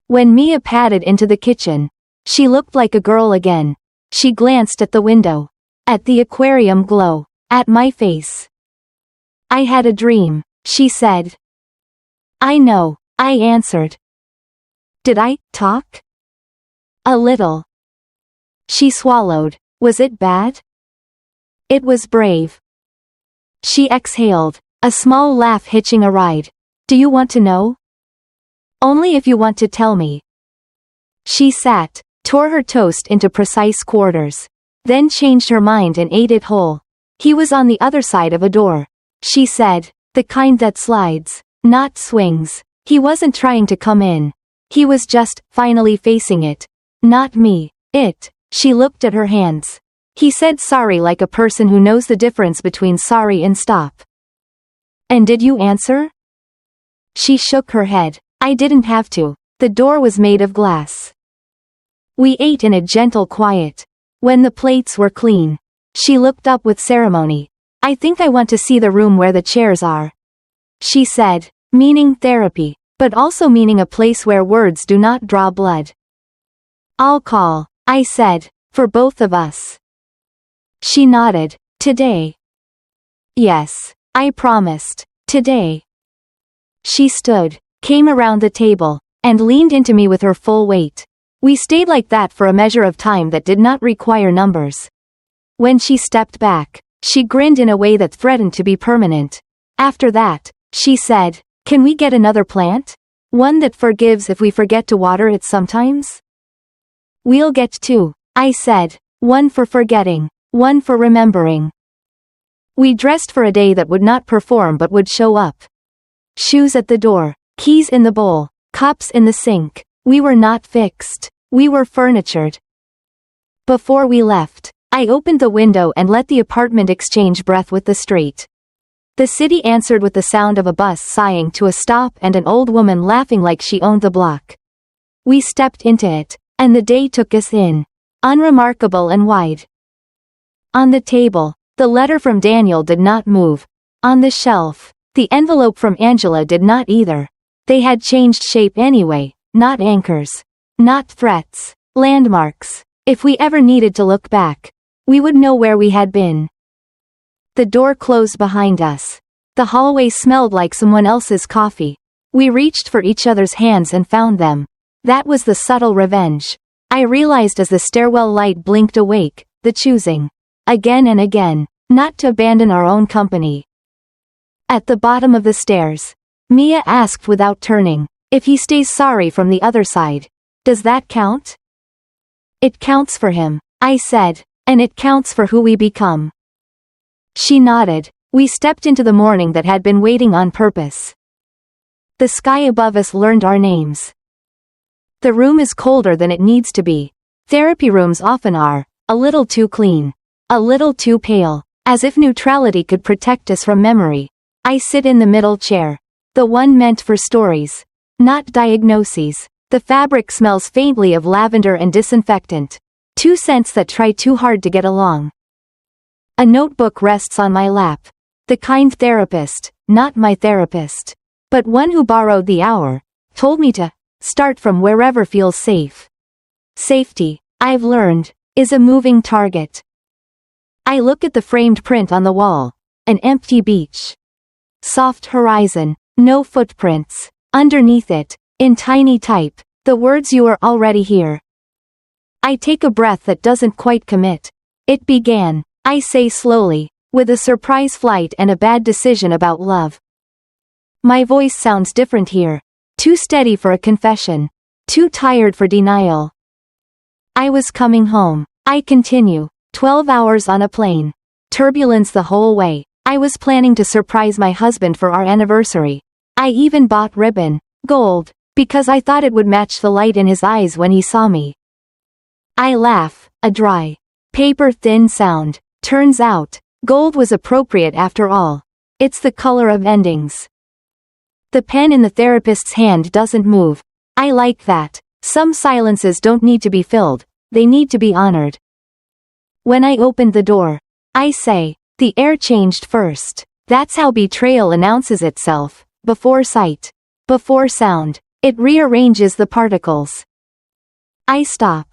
When Mia padded into the kitchen, she looked like a girl again. She glanced at the window, at the aquarium glow, at my face. "I had a dream," she said. "I know," I answered. "Did I talk?" "A little." She swallowed. "Was it bad?" "It was brave." She exhaled, a small laugh hitching a ride. "Do you want to know?" "Only if you want to tell me." She sat, tore her toast into precise quarters, then changed her mind and ate it whole. "He was on the other side of a door," she said, "the kind that slides, not swings. He wasn't trying to come in. He was just, finally facing it. Not me. It." She looked at her hands. "He said sorry like a person who knows the difference between sorry and stop." "And did you answer?" She shook her head. "I didn't have to. The door was made of glass." We ate in a gentle quiet. When the plates were clean, she looked up with ceremony. "I think I want to see the room where the chairs are," she said, meaning therapy, but also meaning a place where words do not draw blood. "I'll call," I said, "for both of us." She nodded. "Today?" "Yes," I promised. "Today." She stood, came around the table, and leaned into me with her full weight. We stayed like that for a measure of time that did not require numbers. When she stepped back, she grinned in a way that threatened to be permanent. After that, she said, "Can we get another plant? One that forgives if we forget to water it sometimes?" "We'll get 2, I said. "One for forgetting, one for remembering." We dressed for a day that would not perform but would show up. Shoes at the door, keys in the bowl, cups in the sink. We were not fixed. We were furnitured. Before we left, I opened the window and let the apartment exchange breath with the street. The city answered with the sound of a bus sighing to a stop and an old woman laughing like she owned the block. We stepped into it, and the day took us in. Unremarkable and wide. On the table, the letter from Daniel did not move. On the shelf, the envelope from Angela did not either. They had changed shape anyway, not anchors. Not threats. Landmarks. If we ever needed to look back, we would know where we had been. The door closed behind us. The hallway smelled like someone else's coffee. We reached for each other's hands and found them. That was the subtle revenge. I realized as the stairwell light blinked awake, the choosing. Again and again, not to abandon our own company. At the bottom of the stairs, Mia asked without turning, "If he stays sorry from the other side, does that count?" "It counts for him," I said, "and it counts for who we become." She nodded. We stepped into the morning that had been waiting on purpose. The sky above us learned our names. The room is colder than it needs to be. Therapy rooms often are, a little too clean, a little too pale, as if neutrality could protect us from memory. I sit in the middle chair, the one meant for stories, not diagnoses. The fabric smells faintly of lavender and disinfectant. 2 scents that try too hard to get along. A notebook rests on my lap. The kind therapist, not my therapist, but one who borrowed the hour, told me to start from wherever feels safe. Safety, I've learned, is a moving target. I look at the framed print on the wall. An empty beach. Soft horizon, no footprints. Underneath it, in tiny type, the words "You are already here." I take a breath that doesn't quite commit. "It began," I say slowly, "with a surprise flight and a bad decision about love." My voice sounds different here. Too steady for a confession. Too tired for denial. "I was coming home," I continue. 12 hours on a plane. Turbulence the whole way. I was planning to surprise my husband for our anniversary. I even bought ribbon. Gold. Because I thought it would match the light in his eyes when he saw me. I laugh, a dry, paper-thin sound. Turns out, gold was appropriate after all. It's the color of endings. The pen in the therapist's hand doesn't move. I like that. Some silences don't need to be filled, they need to be honored. When I opened the door, I say, the air changed first. That's how betrayal announces itself, before sight, before sound. It rearranges the particles. I stop.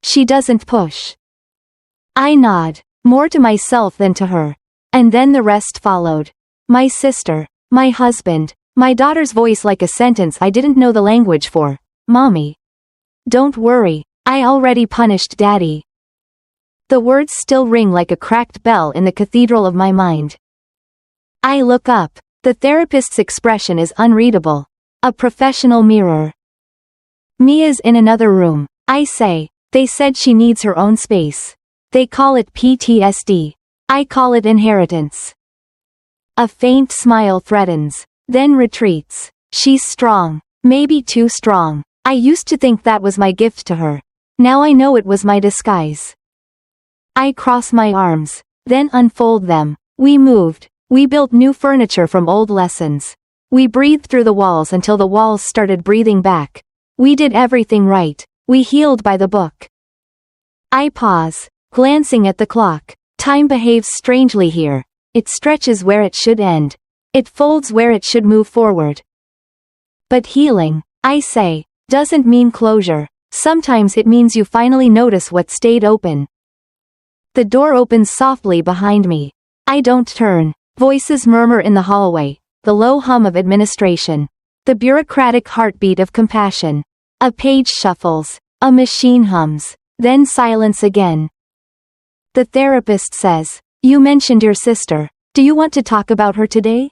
She doesn't push. I nod, more to myself than to her. And then the rest followed. My sister, my husband, my daughter's voice like a sentence I didn't know the language for. Mommy. Don't worry, I already punished Daddy. The words still ring like a cracked bell in the cathedral of my mind. I look up. The therapist's expression is unreadable. A professional mirror. Mia's in another room. I say, they said she needs her own space. They call it PTSD. I call it inheritance. A faint smile threatens, then retreats. She's strong. Maybe too strong. I used to think that was my gift to her. Now I know it was my disguise. I cross my arms, then unfold them. We moved. We built new furniture from old lessons. We breathed through the walls until the walls started breathing back. We did everything right. We healed by the book. I pause, glancing at the clock. Time behaves strangely here. It stretches where it should end. It folds where it should move forward. But healing, I say, doesn't mean closure. Sometimes it means you finally notice what stayed open. The door opens softly behind me. I don't turn. Voices murmur in the hallway, the low hum of administration, the bureaucratic heartbeat of compassion. A page shuffles, a machine hums, then silence again. The therapist says, "You mentioned your sister. Do you want to talk about her today?"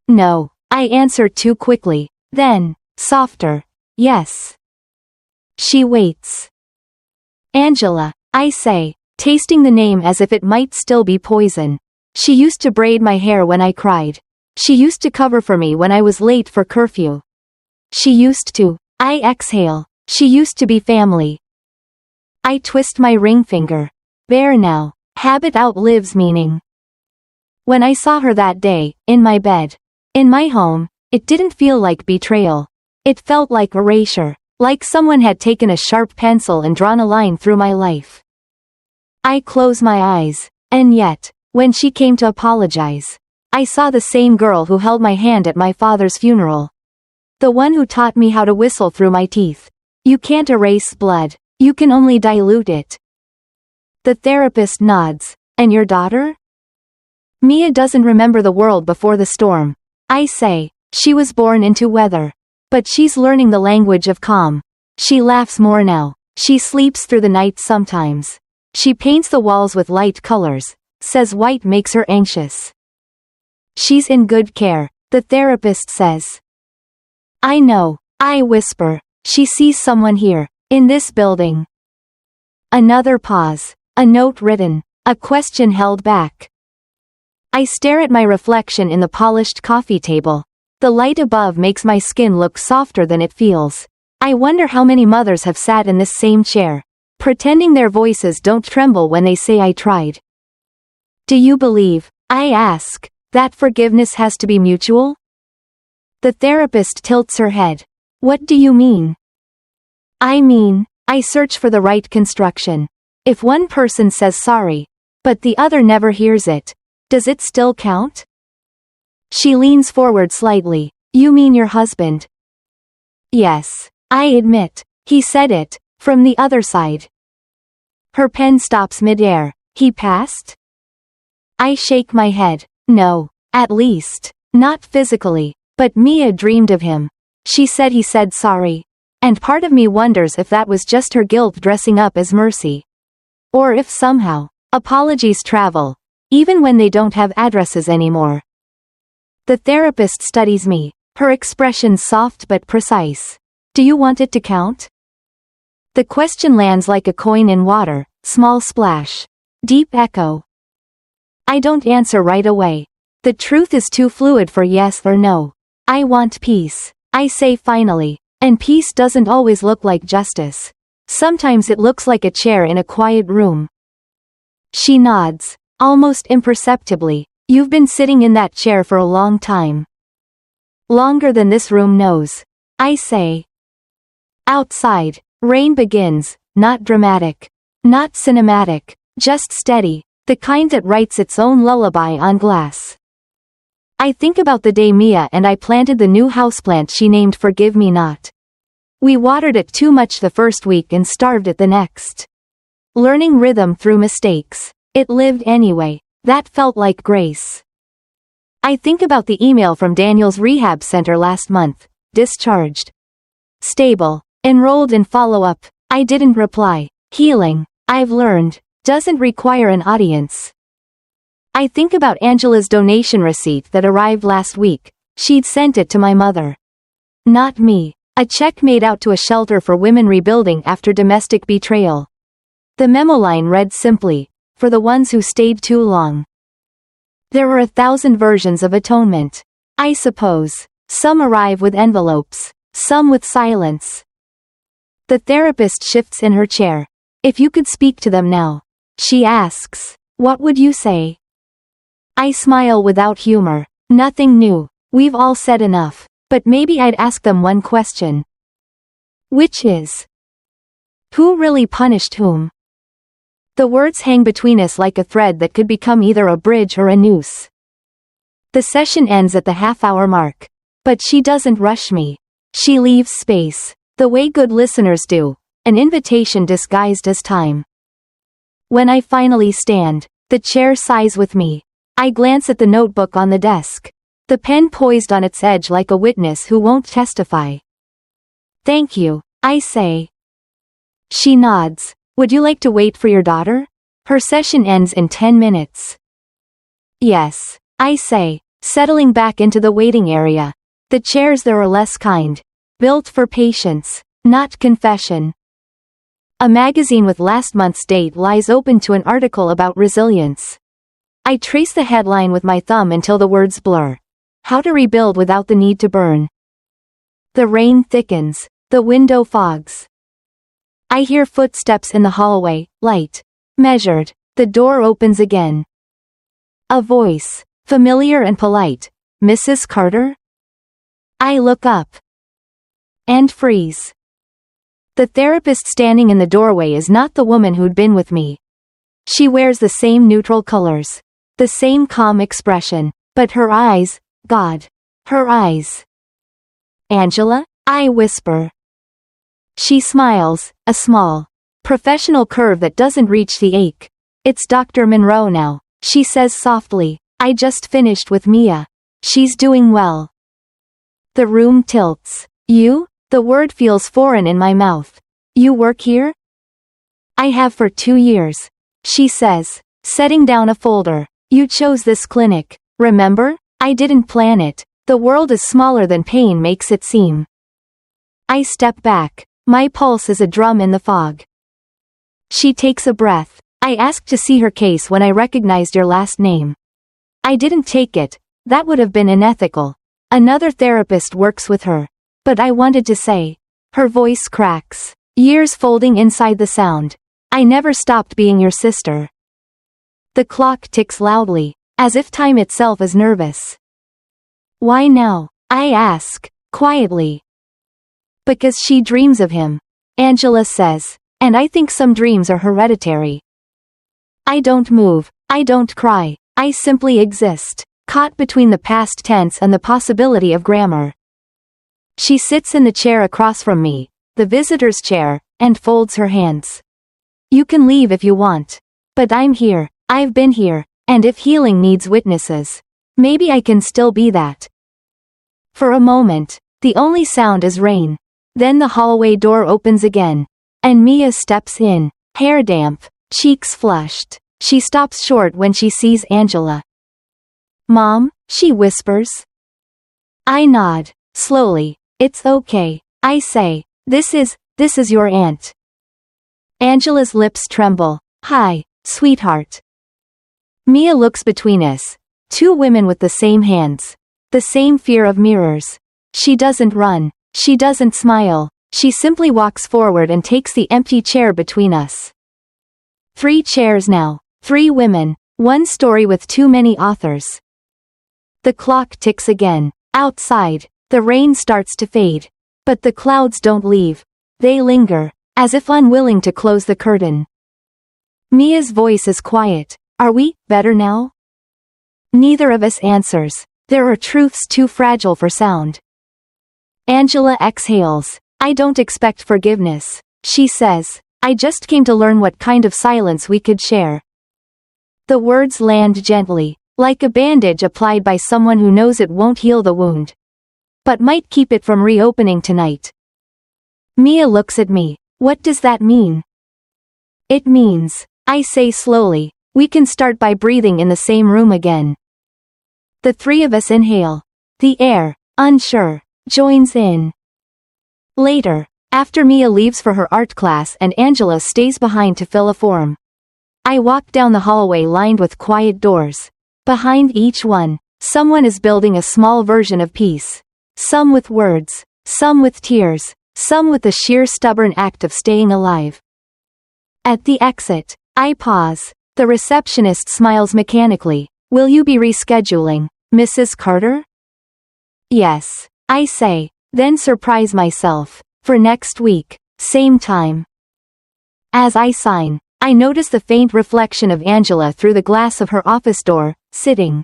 No, I answer too quickly. Then, softer, yes. She waits. Angela, I say, tasting the name as if it might still be poison. She used to braid my hair when I cried. She used to cover for me when I was late for curfew. She used to. I exhale. She used to be family. I twist my ring finger. Bare now. Habit outlives meaning. When I saw her that day, in my bed, in my home, it didn't feel like betrayal. It felt like erasure, like someone had taken a sharp pencil and drawn a line through my life. I close my eyes, and yet, when she came to apologize, I saw the same girl who held my hand at my father's funeral. The one who taught me how to whistle through my teeth. You can't erase blood, you can only dilute it. The therapist nods. And your daughter? Mia doesn't remember the world before the storm. I say, she was born into weather. But she's learning the language of calm. She laughs more now. She sleeps through the night sometimes. She paints the walls with light colors. Says white makes her anxious. She's in good care, the therapist says. I know, I whisper. She sees someone here, in this building. Another pause. A note written. A question held back. I stare at my reflection in the polished coffee table. The light above makes my skin look softer than it feels. I wonder how many mothers have sat in this same chair, pretending their voices don't tremble when they say I tried. Do you believe, I ask, that forgiveness has to be mutual? The therapist tilts her head. What do you mean? I mean, I search for the right construction. If one person says sorry, but the other never hears it, does it still count? She leans forward slightly. You mean your husband? Yes, I admit, he said it, from the other side. Her pen stops midair. He passed? I shake my head. No, at least, not physically, but Mia dreamed of him. She said he said sorry. And part of me wonders if that was just her guilt dressing up as mercy. Or if somehow, apologies travel, even when they don't have addresses anymore. The therapist studies me, her expression soft but precise. Do you want it to count? The question lands like a coin in water, small splash, deep echo. I don't answer right away. The truth is too fluid for yes or no. I want peace, I say finally, and peace doesn't always look like justice. Sometimes it looks like a chair in a quiet room. She nods, almost imperceptibly. You've been sitting in that chair for a long time. Longer than this room knows. I say. Outside, rain begins, not dramatic. Not cinematic, just steady, the kind that writes its own lullaby on glass. I think about the day Mia and I planted the new houseplant she named Forgive Me Not. We watered it too much the first week and starved it the next. Learning rhythm through mistakes. It lived anyway. That felt like grace. I think about the email from Daniel's rehab center last month. Discharged. Stable. Enrolled in follow-up. I didn't reply. Healing, I've learned, doesn't require an audience. I think about Angela's donation receipt that arrived last week. She'd sent it to my mother. Not me. A check made out to a shelter for women rebuilding after domestic betrayal. The memo line read simply, for the ones who stayed too long. There are 1,000 versions of atonement. I suppose. Some arrive with envelopes. Some with silence. The therapist shifts in her chair. If you could speak to them now, she asks, what would you say? I smile without humor. Nothing new. We've all said enough. But maybe I'd ask them one question. Which is, who really punished whom? The words hang between us like a thread that could become either a bridge or a noose. The session ends at the half-hour mark. But she doesn't rush me. She leaves space. The way good listeners do, an invitation disguised as time. When I finally stand, the chair sighs with me. I glance at the notebook on the desk, the pen poised on its edge like a witness who won't testify. Thank you, I say. She nods. Would you like to wait for your daughter? Her session ends in 10 minutes. Yes, I say, settling back into the waiting area. The chairs there are less kind. Built for patience, not confession. A magazine with last month's date lies open to an article about resilience. I trace the headline with my thumb until the words blur. How to rebuild without the need to burn. The rain thickens. The window fogs. I hear footsteps in the hallway, light. Measured. The door opens again. A voice, familiar and polite. Mrs. Carter? I look up. And freeze. The therapist standing in the doorway is not the woman who'd been with me. She wears the same neutral colors. The same calm expression. But her eyes, God. Her eyes. Angela? I whisper. She smiles, a small, professional curve that doesn't reach the ache. It's Dr. Monroe now, she says softly. I just finished with Mia. She's doing well. The room tilts. You? The word feels foreign in my mouth. You work here? I have for 2 years. She says, setting down a folder. You chose this clinic, remember? I didn't plan it. The world is smaller than pain makes it seem. I step back. My pulse is a drum in the fog. She takes a breath. I asked to see her case when I recognized your last name. I didn't take it. That would have been unethical. Another therapist works with her. But I wanted to say. Her voice cracks. Years folding inside the sound. I never stopped being your sister. The clock ticks loudly, as if time itself is nervous. Why now? I ask, quietly. Because she dreams of him, Angela says, and I think some dreams are hereditary. I don't move, I don't cry, I simply exist, caught between the past tense and the possibility of grammar. She sits in the chair across from me, the visitor's chair, and folds her hands. You can leave if you want. But I'm here, I've been here, and if healing needs witnesses, maybe I can still be that. For a moment, the only sound is rain. Then the hallway door opens again. And Mia steps in, hair damp, cheeks flushed. She stops short when she sees Angela. Mom, she whispers. I nod, slowly. It's okay, I say. This is your aunt. Angela's lips tremble. Hi, sweetheart. Mia looks between us. Two women with the same hands. The same fear of mirrors. She doesn't run. She doesn't smile. She simply walks forward and takes the empty chair between us. 3 chairs now. 3 women. 1 story with too many authors. The clock ticks again. Outside, the rain starts to fade. But the clouds don't leave. They linger, as if unwilling to close the curtain. Mia's voice is quiet. Are we better now? Neither of us answers. There are truths too fragile for sound. Angela exhales. I don't expect forgiveness, she says. I just came to learn what kind of silence we could share. The words land gently, like a bandage applied by someone who knows it won't heal the wound, but might keep it from reopening tonight. Mia looks at me. What does that mean? It means, I say slowly, we can start by breathing in the same room again. The three of us inhale. The air, unsure, joins in. Later, after Mia leaves for her art class and Angela stays behind to fill a form, I walk down the hallway lined with quiet doors. Behind each one, someone is building a small version of peace. Some with words, some with tears, some with the sheer stubborn act of staying alive. At the exit, I pause. The receptionist smiles mechanically. Will you be rescheduling, Mrs. Carter? Yes, I say, then surprise myself. For next week, same time. As I sign, I notice the faint reflection of Angela through the glass of her office door, sitting.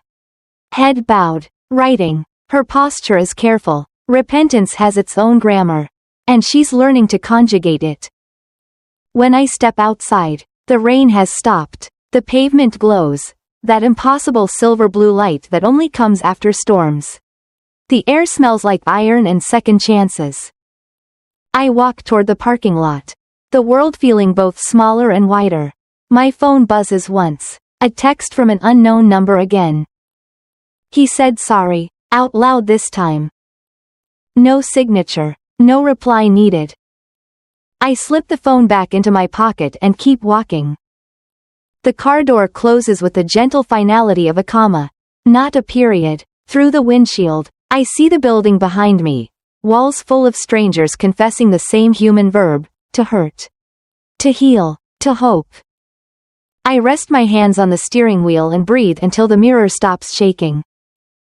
Head bowed, writing. Her posture is careful. Repentance has its own grammar, and she's learning to conjugate it. When I step outside, the rain has stopped. The pavement glows, that impossible silver-blue light that only comes after storms. The air smells like iron and second chances. I walk toward the parking lot, the world feeling both smaller and wider. My phone buzzes once, a text from an unknown number again. He said sorry, out loud this time. No signature, no reply needed. I slip the phone back into my pocket and keep walking. The car door closes with the gentle finality of a comma, not a period. Through the windshield, I see the building behind me, walls full of strangers confessing the same human verb, to hurt, to heal, to hope. I rest my hands on the steering wheel and breathe until the mirror stops shaking.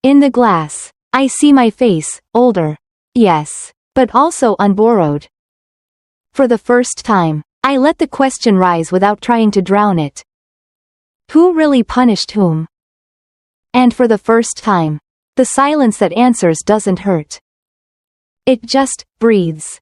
In the glass, I see my face, older, yes, but also unborrowed. For the first time, I let the question rise without trying to drown it. Who really punished whom? And for the first time, the silence that answers doesn't hurt. It just breathes.